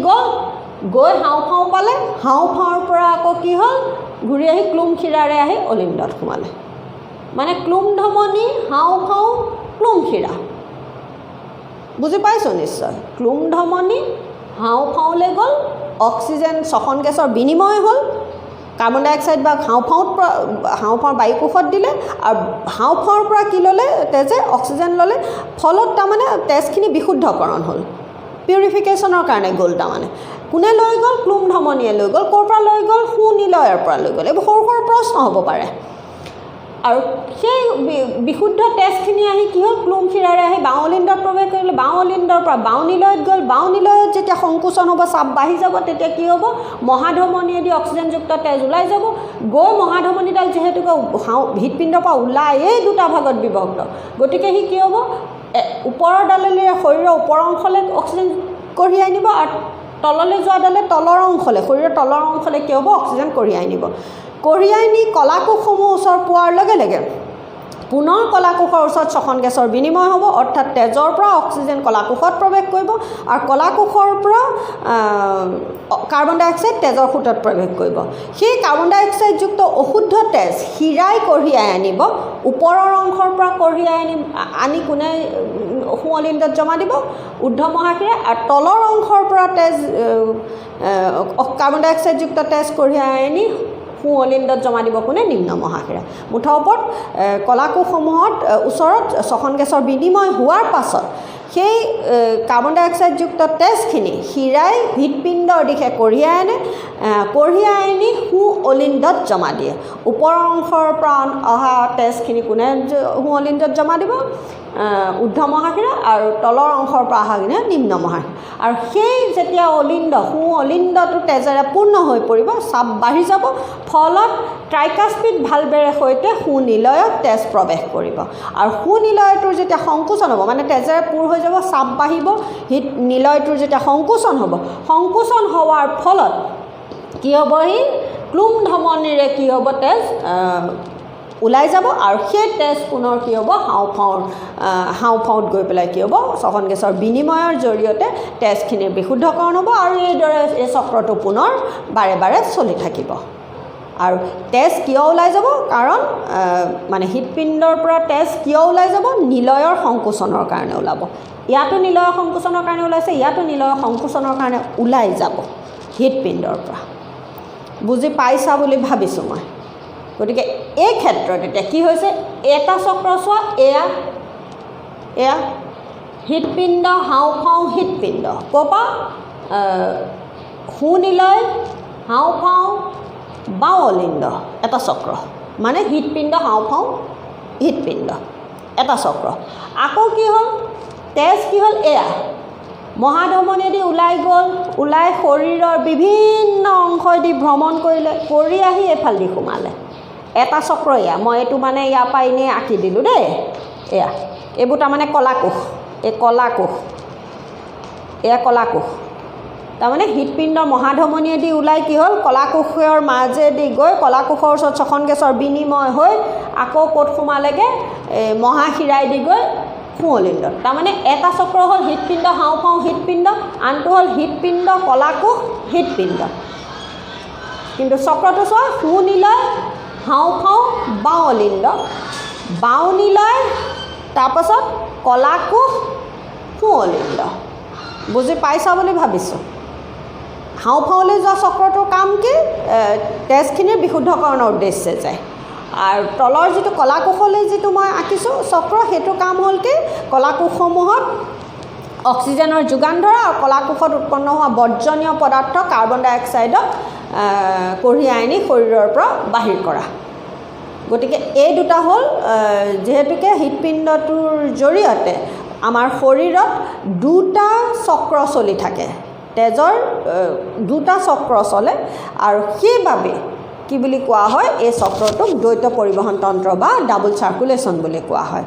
গৈ হাওঁফাওঁ পালে হাওঁফাওঁৰ পৰা আকৌ কি হ'ল ঘূৰি আহি ক্লুম শিৰাৰে আহি অলিণ্ডত সোমালে মানে ক্লুম ধমনী হাওঁফাওঁ ক্লুম শিৰা বুজি পাইছোঁ নিশ্চয় ক্লুম ধমনী হাওঁফাওঁলৈ গ'ল অক্সিজেন শ্বসন গেছৰ বিনিময় হ'ল কাৰ্বন ডাই অক্সাইড বা হাওঁফাওঁৰ বায়ুকোষত দিলে আৰু হাওঁফাওঁৰ পৰা কি ল'লে তেজে অক্সিজেন ল'লে ফলত তাৰমানে তেজখিনি বিশুদ্ধকৰণ হ'ল পিউৰিফিকেশ্যনৰ কাৰণে গ'ল তাৰমানে কোনে লৈ গ'ল ক্লুম ধমনীয়ে লৈ গ'ল ক'ৰ পৰা লৈ গ'ল সু নিলয়ৰ পৰা লৈ গ'ল এইবোৰ সৰু সৰু প্ৰশ্ন হ'ব পাৰে আৰু সেই বিশুদ্ধ তেজখিনি আহি কি হ'ল ক্লুম শিৰাৰে আহি বাওঁ অলিণ্ডত প্ৰৱেশ কৰিলে বাওঁ অলিণ্ডৰ পৰা বাওঁ নিলয়ত গ'ল বাওঁ নিলয়ত যেতিয়া সংকোচন হ'ব চাপ বাঢ়ি যাব তেতিয়া কি হ'ব মহাধমনীয়েদি অক্সিজেনযুক্ত তেজ ওলাই যাব গৈ মহাধমনীডাল যিহেতুকে হৃদপিণ্ডৰ পৰা ওলাই এই দুটা ভাগত বিভক্ত গতিকে সি কি হ'ব ওপৰৰ ডালেৰে শৰীৰৰ ওপৰ অংশলৈ অক্সিজেন কঢ়িয়াই নিব আৰু তললৈ যোৱা ডালে তলৰ অংশলৈ শৰীৰৰ তলৰ অংশলৈ কি হ'ব অক্সিজেন কঢ়িয়াই নিব কঢ়িয়াই নি কলাকোষসমূহ ওচৰ পোৱাৰ লগে লগে পুনৰ কলাকোষৰ ওচৰত শ্বসন গেছৰ বিনিময় হ'ব অৰ্থাৎ তেজৰ পৰা অক্সিজেন কলাকোষত প্ৰৱেশ কৰিব আৰু কলাকোষৰ পৰা কাৰ্বন ডাই অক্সাইড তেজৰ সোঁতত প্ৰৱেশ কৰিব সেই কাৰ্বন ডাই অক্সাইডযুক্ত অশুদ্ধ তেজ শিৰাই কঢ়িয়াই আনিব ওপৰৰ অংশৰ পৰা কঢ়িয়াই আনি কোনে সু অলিণ্ডত জমা দিব ঊৰ্ধ্ব মহাশিৰা আৰু তলৰ অংশৰ পৰা তেজ কাৰ্বন ডাই অক্সাইডযুক্ত তেজ কঢ়িয়াই আনি সু অলিণ্ডত জমা দিব কোনে নিম্ন মহাশিৰা মুঠৰ ওপৰত কলাকোষসমূহত ওচৰত শ্বসন গেছৰ বিনিময় হোৱাৰ পাছত সেই কাৰ্বন ডাই অক্সাইডযুক্ত তেজখিনি শিৰাই হৃদপিণ্ডৰ দিশে কঢ়িয়াই আনি সু অলিণ্ডত জমা দিয়ে ওপৰৰ অংশৰ পৰা অহা তেজখিনি কোনে সু অলিণ্ডত জমা দিব ঊৰ্ধ্ব মহাশিৰা আৰু তলৰ অংশৰ পৰা অহাখিনি নিম্ন মহাশিৰা আৰু সেই যেতিয়া সু অলিণ্ডটো তেজেৰে পূৰ্ণ হৈ পৰিব চাপ বাঢ়ি যাব ফলত ট্ৰাইকাস্পিড ভালভেৰে সৈতে সু নিলয়ত তেজ প্ৰৱেশ কৰিব আৰু সু নিলয়টোৰ যেতিয়া সংকোচন হ'ব মানে তেজেৰে পূৰ হৈ যাব চাপ বাঢ়িব নিলয়টোৰ যেতিয়া সংকোচন হ'ব সংকোচন হোৱাৰ ফলত কি হ'ব ক্লুম ধমনীৰে কি হ'ব তেজ ওলাই যাব আৰু সেই তেজ পুনৰ কি হ'ব হাওঁফাওঁত গৈ পেলাই কি হ'ব শ্বসন গেছৰ বিনিময়ৰ জৰিয়তে তেজখিনিৰ বিশুদ্ধকৰণ হ'ব আৰু এইদৰে এই চক্ৰটো পুনৰ বাৰে বাৰে চলি থাকিব আৰু তেজ কিয় ওলাই যাব কাৰণ মানে হৃদপিণ্ডৰ পৰা তেজ কিয় ওলাই যাব নিলয়ৰ সংকোচনৰ কাৰণে ওলাব ইয়াতো নিলয়ৰ সংকোচনৰ কাৰণে ওলাইছে ইয়াতো নিলয়ৰ সংকোচনৰ কাৰণে ওলাই যাব হৃদপিণ্ডৰ পৰা বুজি পাইছা বুলি ভাবিছোঁ মই গতিকে এই ক্ষেত্ৰত এতিয়া কি হৈছে এটা চক্ৰ চোৱা এয়া হৃদপিণ্ড হাওঁফাওঁ হৃদপিণ্ড ক'পা সুনিলয় হাওঁফাওঁ বাওঁ অলিন্দ এটা চক্ৰ মানে হৃদপিণ্ড হাওঁফাওঁ হৃদপিণ্ড এটা চক্ৰ আকৌ কি হ'ল তেজ কি হ'ল এয়া মহাধমনীয়েদি ওলাই গ'ল ওলাই শৰীৰৰ বিভিন্ন অংশদি ভ্ৰমণ কৰিলে কৰি আহি এইফালেদি সোমালে এটা চক্ৰ এয়া মই এইটো মানে ইয়াৰ পৰা এনেই আঁকি দিলোঁ দেই এয়া এইবোৰ তাৰমানে কলাকোষ এই কলাকোষ এয়া কলাকোষ তাৰমানে হৃদপিণ্ডৰ মহাধমনীয়েদি ওলাই কি হ'ল কলাকোষৰ মাজেদি গৈ কলাকোষৰ ওচৰত শ্বসন গেছৰ বিনিময় হৈ আকৌ ক'ত সোমালেগৈ মহাশিৰাইদি গৈ সুঅলিণ্ডত তাৰমানে এটা চক্ৰ হ'ল হৃদপিণ্ড হাওঁফাওঁ হৃদপিণ্ড আনটো হ'ল হৃদপিণ্ড কলাকোষ হৃদপিণ্ড কিন্তু চক্ৰটো চোৱা সুনিলয় হাওঁফাওঁ বাওঁ অলিন্দ বাওঁ নিলয় তাৰপাছত কলাকোষ সুঅলিন্দ বুজি পাইছা বুলি ভাবিছোঁ হাওঁফাওঁলৈ যোৱা চক্ৰটোৰ কাম কি তেজখিনিৰ বিশুদ্ধকৰণৰ উদ্দেশ্যে যায় আৰু তলৰ যিটো কলাকোষলৈ যিটো মই আঁকিছোঁ চক্ৰ সেইটো কাম হ'ল কি কলাকোষসমূহত অক্সিজেনৰ যোগান ধৰা আৰু কলাকোষত উৎপন্ন হোৱা বৰ্জনীয় পদাৰ্থ কাৰ্বন ডাই অক্সাইডক কঢ়িয়াই আনি শৰীৰৰ পৰা বাহিৰ কৰা গতিকে এই দুটা হ'ল যিহেতুকে হৃদপিণ্ডটোৰ জৰিয়তে আমাৰ শৰীৰত দুটা চক্ৰ চলি থাকে তেজৰ দুটা চক্ৰ চলে আৰু সেইবাবে কি বুলি কোৱা হয় এই চক্ৰটোক দ্বৈত পৰিবহণ তন্ত্ৰ বা ডাবল চাৰ্কুলেশ্যন বুলি কোৱা হয়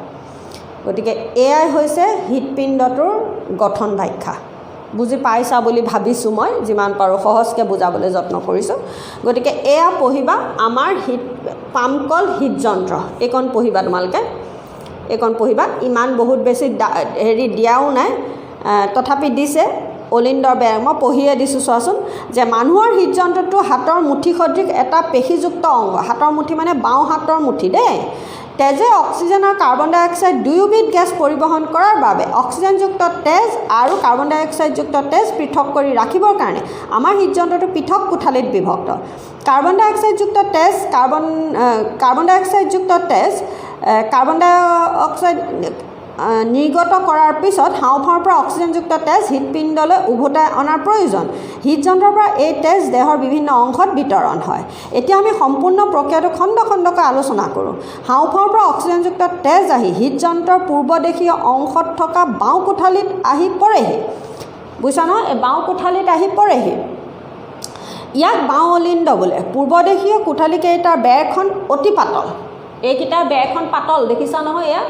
গতিকে এয়াই হৈছে হৃদপিণ্ডটোৰ গঠন ব্যাখ্যা বুজি পাইছা বুলি ভাবিছোঁ মই যিমান পাৰোঁ সহজকৈ বুজাবলৈ যত্ন কৰিছোঁ গতিকে এয়া পঢ়িবা আমাৰ পামকল হৃদযন্ত্ৰ এইকণ পঢ়িবা তোমালোকে এইকণ পঢ়িবা ইমান বহুত বেছি হেৰি দিয়াও নাই তথাপি দিছে অলিন্দৰ বেগ মই পঢ়িয়ে দিছোঁ চোৱাচোন যে মানুহৰ হৃদযন্ত্ৰটো হাতৰ মুঠি সদৃশ এটা পেশীযুক্ত অংগ হাতৰ মুঠি মানে বাওঁ হাতৰ মুঠি দেই তেজে অক্সিজেন আৰু কাৰ্বন ডাই অক্সাইড দুয়োবিধ গেছ পৰিবহণ কৰাৰ বাবে অক্সিজেনযুক্ত তেজ আৰু কাৰ্বন ডাই অক্সাইডযুক্ত তেজ পৃথক কৰি ৰাখিবৰ কাৰণে আমাৰ হৃদযন্ত্ৰটো পৃথক কোঠালিত বিভক্ত কাৰ্বন ডাই অক্সাইডযুক্ত তেজ কাৰ্বন ডাই অক্সাইড নিৰ্গত কৰাৰ পিছত হাওঁফাওঁৰ পৰা অক্সিজেনযুক্ত তেজ হৃদপিণ্ডলৈ উভতাই অনাৰ প্ৰয়োজন হৃদযন্ত্ৰৰ পৰা এই তেজ দেহৰ বিভিন্ন অংশত বিতৰণ হয় এতিয়া আমি সম্পূৰ্ণ প্ৰক্ৰিয়াটো খণ্ড খণ্ডকৈ আলোচনা কৰোঁ হাওঁফাওঁৰ পৰা অক্সিজেনযুক্ত তেজ আহি হৃদযন্ত্ৰৰ পূৰ্বদেশীয় অংশত থকা বাওঁ কোঠালিত আহি পৰেহি বুজিছা নহয় এই বাওঁ কোঠালিত আহি পৰেহি ইয়াক বাওঁ অলিন্দ বোলে পূৰ্বদেশীয় কোঠালিকেইটাৰ বেৰখন অতি পাতল এইকেইটাৰ বেৰখন পাতল দেখিছা নহয় এয়া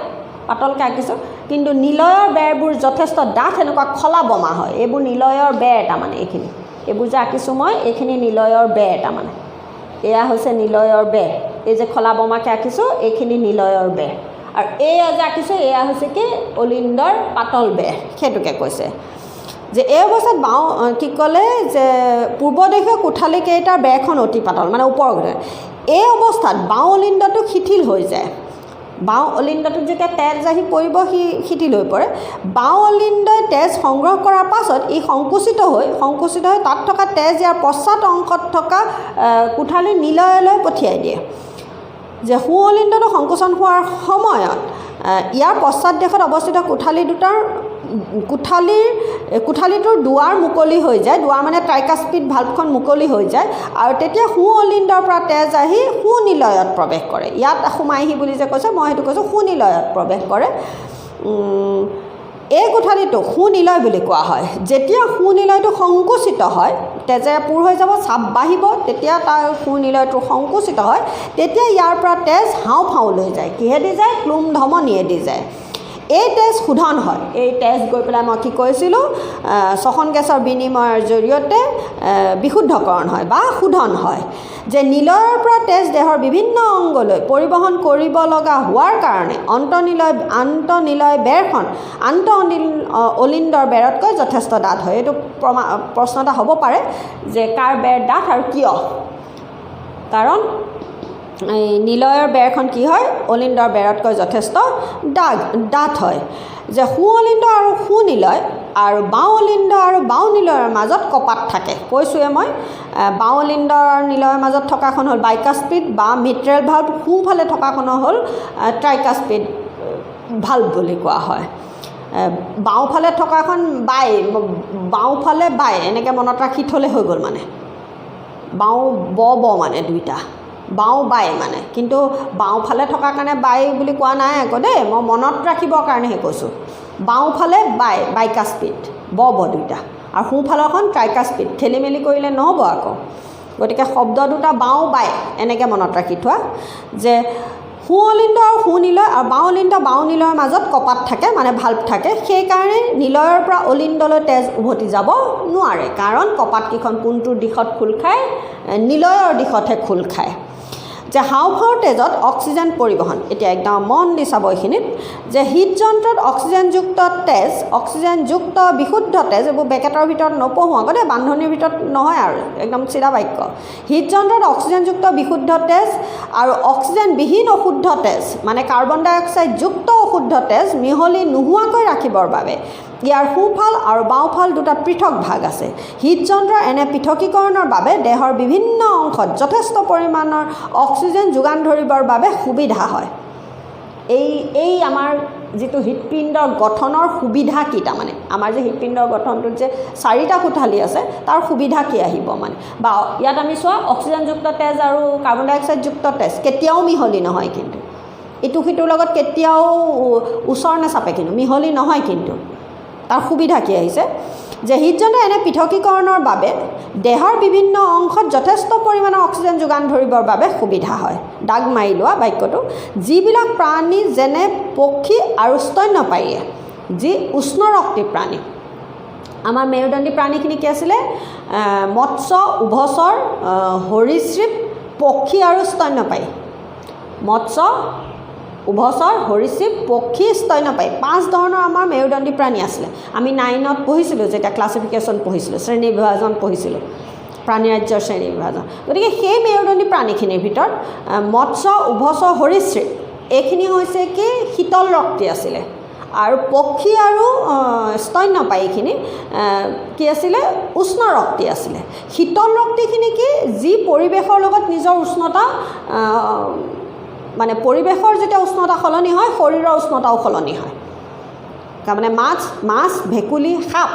পাতলকৈ আঁকিছোঁ কিন্তু নিলয়ৰ বেৰবোৰ যথেষ্ট ডাঠ এনেকুৱা খলা বমা হয় এইবোৰ নিলয়ৰ বেৰ তাৰমানে এইখিনি এইবোৰ যে আঁকিছোঁ মই এইখিনি নিলয়ৰ বেৰ তাৰমানে এয়া হৈছে নিলয়ৰ বেৰ এই যে খলা বমাকৈ আঁকিছোঁ এইখিনি নিলয়ৰ বেৰ আৰু এয়া যে আঁকিছোঁ এয়া হৈছে কি অলিন্দৰ পাতল বেৰ সেইটোকে কৈছে যে এই অৱস্থাত বাওঁ কি ক'লে যে পূৰ্বদেশীয় কোঠালিকেইটাৰ বেৰখন অতি পাতল মানে ওপৰ এই অৱস্থাত বাওঁ অলিন্দটো শিথিল হৈ যায় বাওঁ অলিন্দটোত যেতিয়া তেজ আহি পৰিব সি শিথিল হৈ পৰে বাওঁ অলিন্দই তেজ সংগ্ৰহ কৰাৰ পাছত ই সংকুচিত হৈ তাত থকা তেজ ইয়াৰ পশ্চাত অংশত থকা কোঠালিৰ নিলয়লৈ পঠিয়াই দিয়ে যে সোঁ অলিন্দটো সংকোচন হোৱাৰ সময়ত ইয়াৰ পশ্চাত দেশত অৱস্থিত কোঠালিটোৰ দুৱাৰ মুকলি হৈ যায় দুৱাৰ মানে ট্ৰাইকাস্পিড ভাল্ভখন মুকলি হৈ যায় আৰু তেতিয়া সোঁ অলিন্দৰ পৰা তেজ আহি সুনিলয়ত প্ৰৱেশ কৰে ইয়াত সোমাইহি বুলি যে কৈছে মই সেইটো কৈছোঁ সুনিলয়ত প্ৰৱেশ কৰে এই কোঠালিটো সুনিলয় বুলি কোৱা হয় যেতিয়া সুনিলয়টো সংকুচিত হয় তেজে পূৰ হৈ যাব চাপ বাঢ়িব তেতিয়া তাৰ সুনিলয়টো সংকুচিত হয় তেতিয়া ইয়াৰ পৰা তেজ হাওঁফাওঁলৈ যায় কিহেদি যায় ক্লোম ধমনীয়েদি যায় এই তেজ শোধন হয়, এই তেজ গৈ পেলাই মই কি কৈছিলোঁ শ্বসন গেছৰ বিনিময়ৰ জৰিয়তে বিশুদ্ধকৰণ হয় বা শোধন হয়। যে নিলয়ৰ পৰা তেজ দেহৰ বিভিন্ন অংগলৈ পৰিবহণ কৰিব লগা হোৱাৰ কাৰণে আন্তঃনিলয় বেৰখন অলিণ্ডৰ বেৰতকৈ যথেষ্ট ডাঠ হয়। এইটো প্ৰশ্ন এটা হ'ব পাৰে যে কাৰ বেৰ ডাঠ আৰু কিয়? কাৰণ এই নিলয়ৰ বেৰখন কি হয়, অলিণ্ডৰ বেৰতকৈ যথেষ্ট ডাঠ হয়। যে সোঁঅলিণ্ড আৰু সোঁনিলয় আৰু বাওঁঅলিণ্ড আৰু বাওঁনিলয়ৰ মাজত কপাত থাকে। কৈছোঁৱে মই, বাওঁঅলিণ্ডৰ নিলয়ৰ মাজত থকাখন হ'ল বাইকাস্পিড বা মিট্ৰেল ভাল্ভ, সোঁফালে থকাখন হ'ল ট্ৰাইকাস্পিড ভাল্ভ বুলি কোৱা হয়। বাওঁফালে থকাখন বাওঁফালে বাই এনেকৈ মনত ৰাখি থ'লে হৈ গ'ল, মানে বাওঁ মানে দুইটা বাওঁ বাই মানে, কিন্তু বাওঁফালে থকাৰ কাৰণে বাই বুলি কোৱা নাই আকৌ দেই, মই মনত ৰাখিবৰ কাৰণেহে কৈছোঁ। বাওঁফালে বাইকাস্পিড দুইটা আৰু সোঁফালৰখন ট্ৰাইকাস্পিড, খেলি মেলি কৰিলে নহ'ব আকৌ। গতিকে শব্দ দুটা বাওঁ বাই এনেকৈ মনত ৰাখি থোৱা যে সোঁঅলিণ্ড আৰু সোঁনিলয় আৰু বাওঁনিলয়ৰ মাজত কপাত থাকে, মানে ভাল্ভ থাকে। সেইকাৰণে নিলয়ৰ পৰা অলিণ্ডলৈ তেজ উভতি যাব নোৱাৰে, কাৰণ কপাতকেইখন কোনটো দিশত খোল খায়, নিলয়ৰ দিশতহে খোল খায়। যে হাওঁফাওঁৰ তেজত অক্সিজেন পৰিবহণ, এতিয়া একদম মন দি চাব এইখিনিত, যে হৃদযন্ত্ৰত অক্সিজেনযুক্ত বিশুদ্ধ তেজ, এইবোৰ বেকেটৰ ভিতৰত নপঢ়োঁ আকৌ দেই, বান্ধনিৰ ভিতৰত নহয় আৰু একদম চিধা বাক্য। হৃদযন্ত্ৰত অক্সিজেনযুক্ত বিশুদ্ধ তেজ আৰু অক্সিজেনবিহীন অশুদ্ধ তেজ, মানে কাৰ্বন ডাই অক্সাইডযুক্ত অশুদ্ধ তেজ মিহলি নোহোৱাকৈ ৰাখিবৰ বাবে ইয়াৰ সোঁফাল আৰু বাওঁফাল দুটা পৃথক ভাগ আছে। হৃদযন্ত্ৰৰ এনে পৃথকীকৰণৰ বাবে দেহৰ বিভিন্ন অংশত যথেষ্ট পৰিমাণৰ অক্সিজেন যোগান ধৰিবৰ বাবে সুবিধা হয়। এই আমাৰ যিটো হৃদপিণ্ডৰ গঠনৰ সুবিধা কি, তাৰমানে আমাৰ যে হৃদপিণ্ডৰ গঠনটোত যে 4টা কোঠালি আছে, তাৰ সুবিধা কি আহিব মানে, বা ইয়াত আমি চোৱা অক্সিজেনযুক্ত তেজ আৰু কাৰ্বন ডাই অক্সাইডযুক্ত তেজ কেতিয়াও মিহলি নহয়, কিন্তু ইটো সিটোৰ লগত কেতিয়াও ওচৰ নাচাপে, কিন্তু মিহলি নহয়। কিন্তু তাৰ সুবিধা কি আহিছে যে হৃদযন্ত্ৰৰ এনে পৃথকীকৰণৰ বাবে দেহৰ বিভিন্ন অংশত যথেষ্ট পৰিমাণৰ অক্সিজেন যোগান ধৰিবৰ বাবে সুবিধা হয়। দাগ মাৰি লোৱা বাক্যটো, যিবিলাক প্ৰাণী যেনে পক্ষী আৰু স্তন্যপায়ীয়ে, যি উষ্ণৰক্তি প্ৰাণী, আমাৰ মেৰুদণ্ডী প্ৰাণীখিনি কি আছিলে, মৎস্য, উভচৰ, সৰীসৃপ, পক্ষী আৰু স্তন্যপায়ী। মৎস্য, উভচৰ, সৰীসৃপ, পক্ষী, স্তন্যপায়ী, 5 ধৰণৰ আমাৰ মেৰুদণ্ডী প্ৰাণী আছিলে। আমি 9ত পঢ়িছিলোঁ, যেতিয়া ক্লাছিফিকেশ্যন পঢ়িছিলোঁ, শ্ৰেণী বিভাজন পঢ়িছিলোঁ, প্ৰাণী ৰাজ্যৰ শ্ৰেণী বিভাজন। গতিকে সেই মেৰুদণ্ডী প্ৰাণীখিনিৰ ভিতৰত মৎস্য, উভচৰ, সৰীসৃপ এইখিনি হৈছে কি শীতল ৰক্তি আছিলে, আৰু পক্ষী আৰু স্তন্যপায়ীখিনি কি আছিলে, উষ্ণ ৰক্তি আছিলে। শীতল ৰক্তিখিনি কি, যি পৰিৱেশৰ লগত নিজৰ উষ্ণতা, মানে পৰিৱেশৰ যেতিয়া উষ্ণতা সলনি হয়, শৰীৰৰ উষ্ণতাও সলনি হয়। তাৰমানে মাছ, ভেকুলী, সাপ,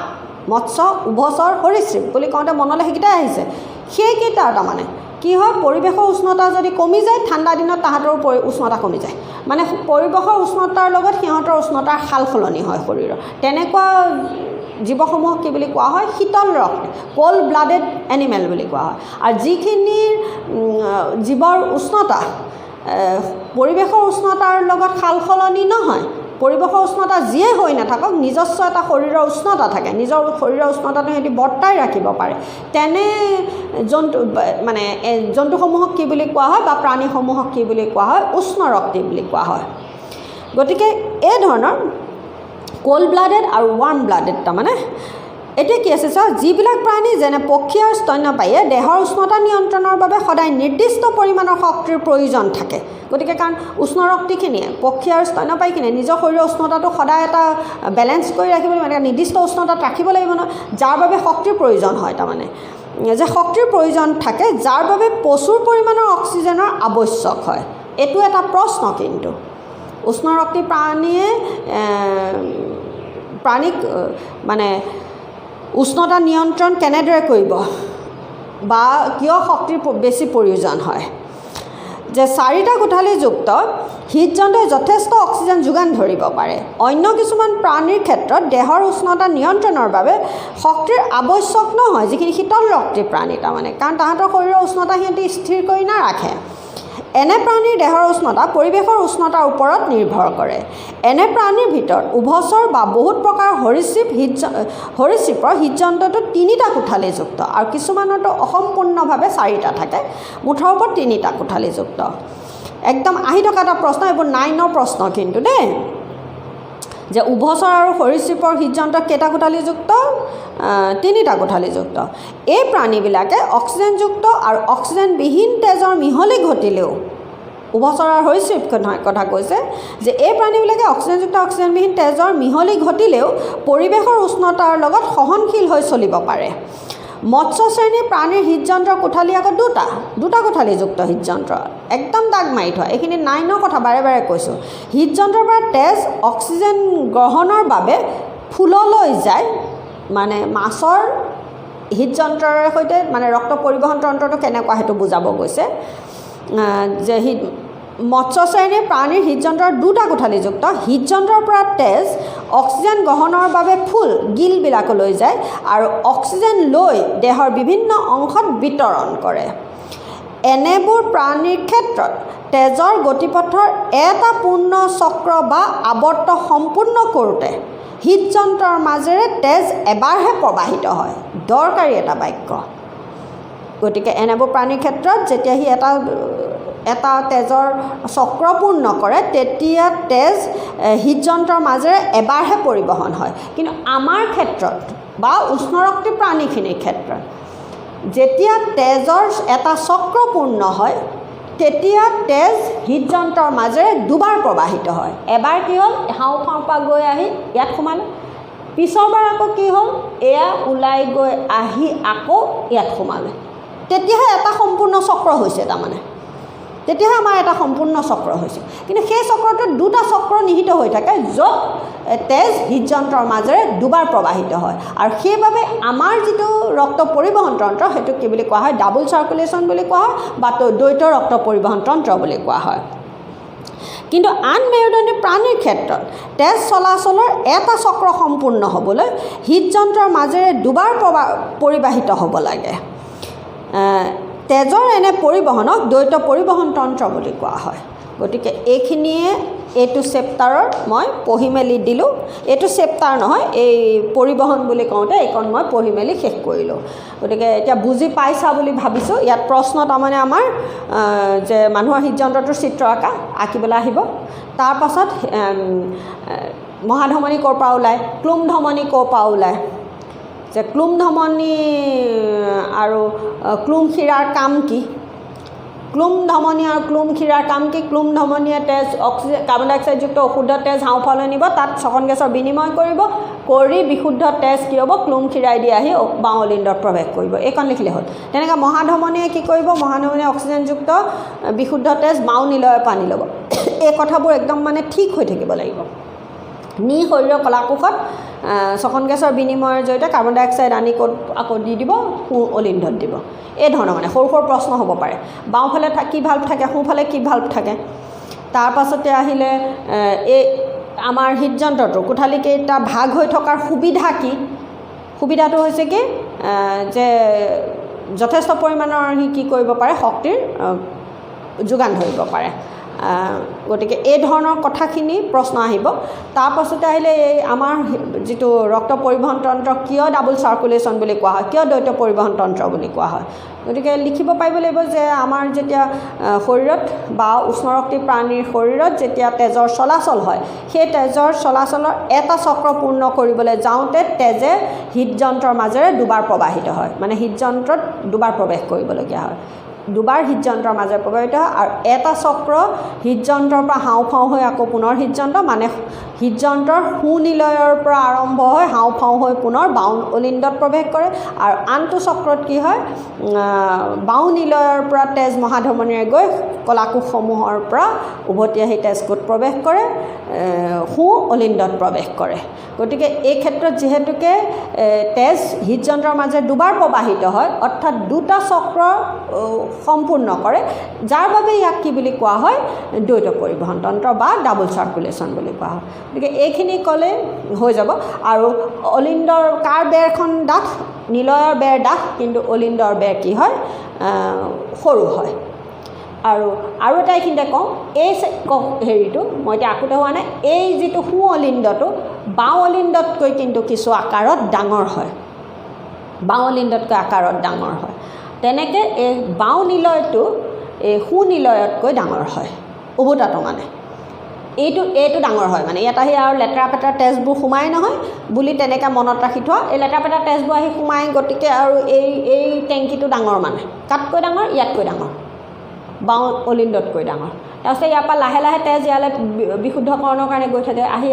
মৎস্য, উভচৰ, সৰীসৃপ বুলি কওঁতে মনলৈ সেইকেইটাই আহিছে। সেইকেইটা তাৰমানে কি হয়, পৰিৱেশৰ উষ্ণতা যদি কমি যায়, ঠাণ্ডা দিনত তাহাঁতৰো উষ্ণতা কমি যায়, মানে পৰিৱেশৰ উষ্ণতাৰ লগত সিহঁতৰ উষ্ণতাৰ সাল সলনি হয় শৰীৰৰ। তেনেকুৱা জীৱসমূহক কি বুলি কোৱা হয়, শীতল ৰক্ত, কোল্ড ব্লাডেড এনিমেল বুলি কোৱা হয়। আৰু যিখিনিৰ জীৱৰ উষ্ণতা পৰিৱেশৰ উষ্ণতাৰ লগত সাল সলনি নহয়, পৰিৱেশৰ উষ্ণতা যিয়ে হৈ নাথাকক, নিজস্ব এটা শৰীৰৰ উষ্ণতা থাকে, নিজৰ শৰীৰৰ উষ্ণতাটো সিহঁতি বৰ্তাই ৰাখিব পাৰে, তেনে জন্তুসমূহক কি বুলি কোৱা হয়, বা প্ৰাণীসমূহক কি বুলি কোৱা হয়, উষ্ণ ৰক্তি বুলি কোৱা হয়। গতিকে এই ধৰণৰ কোল্ড ব্লাডেড আৰু ৱাৰ্ম ব্লাডেড, তাৰমানে এতিয়া কি আছে চাওক, যিবিলাক প্ৰাণী যেনে পক্ষী আৰু স্তন্যপায়ীয়ে দেহৰ উষ্ণতা নিয়ন্ত্ৰণৰ বাবে সদায় নিৰ্দিষ্ট পৰিমাণৰ শক্তিৰ প্ৰয়োজন থাকে। গতিকে কাৰণ উষ্ণ ৰক্তিখিনিয়ে, পক্ষী আৰু স্তন্যপায়ীখিনিয়ে নিজৰ শৰীৰৰ উষ্ণতাটো সদায় এটা বেলেঞ্চ কৰি ৰাখিব লাগিব, মানে নিৰ্দিষ্ট উষ্ণতাত ৰাখিব লাগিব নহয়, যাৰ বাবে শক্তিৰ প্ৰয়োজন হয়। তাৰমানে যে শক্তিৰ প্ৰয়োজন থাকে, যাৰ বাবে প্ৰচুৰ পৰিমাণৰ অক্সিজেনৰ আৱশ্যক হয়। এইটো এটা প্ৰশ্ন, কিন্তু উষ্ণ ৰক্তি প্ৰাণীক মানে উষ্ণতা নিয়ন্ত্ৰণ কেনেদৰে কৰিব, বা কিয় শক্তিৰ বেছি প্ৰয়োজন হয়। যে 4টা কোঠালিযুক্ত হৃদযন্ত্ৰই যথেষ্ট অক্সিজেন যোগান ধৰিব পাৰে। অন্য কিছুমান প্ৰাণীৰ ক্ষেত্ৰত দেহৰ উষ্ণতা নিয়ন্ত্ৰণৰ বাবে শক্তিৰ আৱশ্যক নহয়, যিখিনি শীতল ৰক্তি প্ৰাণী, তাৰমানে কাৰণ তাহাঁতৰ শৰীৰৰ উষ্ণতা সিহঁতি স্থিৰ কৰি নাৰাখে। এনে প্ৰাণীৰ দেহৰ উষ্ণতা পৰিৱেশৰ উষ্ণতাৰ ওপৰত নিৰ্ভৰ কৰে। এনে প্ৰাণীৰ ভিতৰত উভচৰ বা বহুত প্ৰকাৰ সৰীসৃপৰ হৃদযন্ত্ৰটো 3টা কোঠালিযুক্ত আৰু কিছুমানৰতো অসম্পূৰ্ণভাৱে 4টা থাকে, মুঠৰ ওপৰত 3টা কোঠালিযুক্ত। একদম আহি থকা এটা প্ৰশ্ন, এইবোৰ 9ৰ প্ৰশ্ন কিন্তু দেই, যে উভচৰ আৰু সৰীসৃপৰ হৃদযন্ত্ৰ কেইটা কোঠালিযুক্ত? 3টা কোঠালিযুক্ত। এই প্ৰাণীবিলাকে অক্সিজেনযুক্ত আৰু অক্সিজেনবিহীন তেজৰ মিহলি ঘটিলেও, উভচৰ আৰু সৰীসৃপ কথা কৈছে যে এই প্ৰাণীবিলাকে অক্সিজেনযুক্ত অক্সিজেনবিহীন তেজৰ মিহলি ঘটিলেও পৰিৱেশৰ উষ্ণতাৰ লগত সহনশীল হৈ চলিব পাৰে। মৎস্য শ্ৰেণীৰ প্ৰাণীৰ হৃদযন্ত্ৰৰ কোঠালি আকৌ 2টা কোঠালিযুক্ত হৃদযন্ত্ৰ, একদম দাগ মাৰি থোৱা। এইখিনি 9ৰ কথা বাৰে বাৰে কৈছোঁ। হৃদযন্ত্ৰৰ পৰা তেজ অক্সিজেন গ্ৰহণৰ বাবে ফুললৈ যায়, মানে মাছৰ হৃদযন্ত্ৰৰ সৈতে মানে ৰক্ত পৰিবহণ তন্ত্ৰটো কেনেকুৱা সেইটো বুজাব গৈছে। যে মৎস্য শ্ৰেণীৰ প্ৰাণীৰ হৃদযন্ত্ৰৰ 2টা কোঠালিযুক্ত, হৃদযন্ত্ৰৰ পৰা তেজ অক্সিজেন গ্ৰহণৰ বাবে ফুল গিলবিলাকলৈ যায় আৰু অক্সিজেন লৈ দেহৰ বিভিন্ন অংশত বিতৰণ কৰে। এনেবোৰ প্ৰাণীৰ ক্ষেত্ৰত তেজৰ গতিপথৰ এটা পূৰ্ণ চক্ৰ বা আৱৰ্ত সম্পূৰ্ণ কৰোঁতে হৃদযন্ত্ৰৰ মাজেৰে তেজ এবাৰহে প্ৰবাহিত হয়। দৰকাৰী এটা বাক্য। গতিকে এনেবোৰ প্ৰাণীৰ ক্ষেত্ৰত যেতিয়া সি এটা তেজৰ চক্ৰ পূৰ্ণ কৰে তেতিয়া তেজ হৃদযন্ত্ৰৰ মাজেৰে এবাৰহে পৰিবহণ হয়। কিন্তু আমাৰ ক্ষেত্ৰত বা উষ্ণৰক্তি প্ৰাণীখিনিৰ ক্ষেত্ৰত যেতিয়া তেজৰ এটা চক্ৰ পূৰ্ণ হয় তেতিয়া তেজ হৃদযন্ত্ৰৰ মাজেৰে 2বাৰ প্ৰবাহিত হয়। এবাৰ কি হ'ল, হাওঁফাওঁৰ পৰা গৈ আহি ইয়াত সোমালে, পিছৰবাৰ আকৌ কি হ'ল, এয়া ওলাই গৈ আহি আকৌ ইয়াত সোমালে। তেতিয়াহে এটা সম্পূৰ্ণ চক্ৰ হৈছে, তাৰমানে তেতিয়াহে আমাৰ এটা সম্পূৰ্ণ চক্ৰ হৈছে। কিন্তু সেই চক্ৰটোত 2টা চক্ৰ নিহিত হৈ থাকে য'ত তেজ হৃদযন্ত্ৰৰ মাজেৰে 2বাৰ প্ৰবাহিত হয়। আৰু সেইবাবে আমাৰ যিটো ৰক্ত পৰিবহণ তন্ত্ৰ সেইটো কি বুলি কোৱা হয়, ডাবল চাৰ্কুলেশ্যন বুলি কোৱা হয় বা দ্বৈত ৰক্ত পৰিবহণ তন্ত্ৰ বুলি কোৱা হয়। কিন্তু আন মেৰুদণ্ডী প্ৰাণীৰ ক্ষেত্ৰত তেজ চলাচলৰ এটা চক্ৰ সম্পূৰ্ণ হ'বলৈ হৃদযন্ত্ৰৰ মাজেৰে 2বাৰ পৰিবাহিত হ'ব লাগে। তেজৰ এনে পৰিবহণক দ্বৈত পৰিবহণ তন্ত্ৰ বুলি কোৱা হয়। গতিকে এইখিনিয়ে এইটো চেপ্টাৰৰ মই পঢ়ি মেলি দিলোঁ। এইটো চেপ্টাৰ নহয়, এই পৰিবহণ বুলি কওঁতে এইখন মই পঢ়ি মেলি শেষ কৰিলোঁ। গতিকে এতিয়া বুজি পাইছা বুলি ভাবিছোঁ। ইয়াত প্ৰশ্ন তাৰমানে আমাৰ যে মানুহৰ হৃদযন্ত্ৰটোৰ চিত্ৰ আঁকিবলৈ আহিব। তাৰপাছত মহাধমনী ক'ৰ পৰা ওলায়, ক্লুম ধমনী ক'ৰ পৰা ওলায়, যে ক্লুম ধমনী আৰু ক্লুম শিৰাৰ কাম কি, ক্লুম ধমনী আৰু ক্লুম শিৰাৰ কাম কি। ক্লুম ধমনীয়ে তেজ কাৰ্বন ডাই অক্সাইডযুক্ত অশুদ্ধ তেজ হাওঁফাওলৈ নিব, তাত শ্বসন গেছৰ বিনিময় কৰি বিশুদ্ধ তেজ কি হ'ব, ক্লুম শিৰাই দি আহি বাওঁ অলিণ্ডত প্ৰৱেশ কৰিব। এইখন লিখিলে হ'ল। তেনেকৈ মহাধমনীয়ে কি কৰিব, মহাধমনীয়ে অক্সিজেনযুক্ত বিশুদ্ধ তেজ বাওঁ নিলয়ৰ পানী ল'ব। এই কথাবোৰ একদম মানে ঠিক হৈ থাকিব লাগিব। নি শৰীৰৰ কলাকোষত শ্বসন গেছৰ বিনিময়ৰ জৰিয়তে কাৰ্বন ডাই অক্সাইড আনি ক'ত আকৌ দি দিব, সোঁ অলিণ্ডত দিব। এই ধৰণৰ মানে সৰু সৰু প্ৰশ্ন হ'ব পাৰে। বাওঁফালে কি ভাল্ভ থাকে, সোঁফালে কি ভাল্ভ থাকে। তাৰপাছতে আহিলে এই আমাৰ হৃদযন্ত্ৰটোৰ কোঠালিকেইটা ভাগ হৈ থকাৰ সুবিধা কি। সুবিধাটো হৈছে কি, যে যথেষ্ট পৰিমাণৰ সি কি কৰিব পাৰে, শক্তিৰ যোগান ধৰিব পাৰে। গতিকে এই ধৰণৰ কথাখিনি প্ৰশ্ন আহিব। তাৰপাছতে আহিলে এই আমাৰ যিটো ৰক্ত পৰিবহণ তন্ত্ৰ কিয় ডাবল চাৰ্কুলেশ্যন বুলি কোৱা হয়, কিয় দ্বৈত পৰিবহণ তন্ত্ৰ বুলি কোৱা হয়। গতিকে লিখিব পাৰিব লাগিব যে আমাৰ যেতিয়া শৰীৰত বা উষ্ণৰক্তি প্ৰাণীৰ শৰীৰত যেতিয়া তেজৰ চলাচল হয়, সেই তেজৰ চলাচলৰ এটা চক্ৰ পূৰ্ণ কৰিবলৈ যাওঁতে তেজে হৃদযন্ত্ৰৰ মাজেৰে 2বাৰ প্ৰবাহিত হয়, মানে হৃদযন্ত্ৰত 2বাৰ প্ৰৱেশ কৰিবলগীয়া হয়। 2বাৰ হৃদযন্ত্ৰৰ মাজেৰে প্ৰবাহিত হয় আৰু এটা চক্ৰ হৃদযন্ত্ৰৰ পৰা হাওঁফাওঁ হৈ আকৌ পুনৰ হৃদযন্ত্ৰ, মানে হৃদযন্ত্ৰৰ সোঁনিলয়ৰ পৰা আৰম্ভ হৈ হাওঁফাওঁ হৈ পুনৰ বাওঁ অলিণ্ডত প্ৰৱেশ কৰে। আৰু আনটো চক্ৰত কি হয়, বাওঁ নিলয়ৰ পৰা তেজ মহাধমনীৰে গৈ কলাকোষসমূহৰ পৰা উভতি আহি তেজ ক'ত প্ৰৱেশ কৰে, সোঁ অলিণ্ডত প্ৰৱেশ কৰে। গতিকে এই ক্ষেত্ৰত যিহেতুকে তেজ হৃদযন্ত্ৰৰ মাজে 2বাৰ প্ৰবাহিত হয়, অৰ্থাৎ 2টা চক্ৰ সম্পূৰ্ণ কৰে, যাৰ বাবে ইয়াক কি বুলি কোৱা হয়, দ্বৈত পৰিবহণ তন্ত্ৰ বা ডাবল চাৰ্কুলেশ্যন বুলি কোৱা হয়। গতিকে এইখিনি ক'লে হৈ যাব। আৰু অলিণ্ডৰ কাৰ বেৰখন ডাঠ, নিলয়ৰ বেৰ ডাঠ, কিন্তু অলিণ্ডৰ বেৰ কি হয়, সৰু হয়। আৰু এটা এইখিনিতে কওঁ, এই হেৰিটো মই এতিয়া আকোতে হোৱা নাই, এই যিটো সোঁ অলিন্দটো বাওঁ অলিন্দতকৈ কিন্তু কিছু আকাৰত ডাঙৰ হয়, বাওঁ অলিন্দতকৈ আকাৰত ডাঙৰ হয়। তেনেকৈ এই বাওঁ নিলয়টো এই সোঁ নিলয়তকৈ ডাঙৰ হয়, উভতাটো মানে এইটো ডাঙৰ হয় মানে ইয়াত আহি আৰু লেতেৰা পেতেৰা তেজবোৰ সোমাই নহয় বুলি তেনেকৈ মনত ৰাখি থোৱা, এই লেতেৰা পেতেৰা তেজবোৰ আহি সোমাই, গতিকে আৰু এই টেংকিটো ডাঙৰ মানে কাতকৈ ডাঙৰ, ইয়াতকৈ ডাঙৰ, বাওঁ অলিন্দতকৈ ডাঙৰ। তাৰপিছত ইয়াৰ পৰা লাহে লাহে তেজ ইয়ালৈ বিশুদ্ধকৰণৰ কাৰণে গৈ থাকে, আহি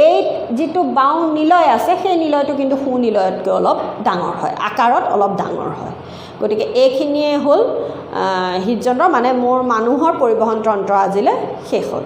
এই যিটো বাওঁ নিলয় আছে সেই নিলয়টো কিন্তু সোঁ নিলয়তকৈ অলপ ডাঙৰ হয়, আকাৰত অলপ ডাঙৰ হয়। গতিকে এইখিনিয়ে হ'ল হৃদযন্ত্ৰ মানে মোৰ মানুহৰ পৰিবহণ তন্ত্ৰ আজিলৈ শেষ হ'ল।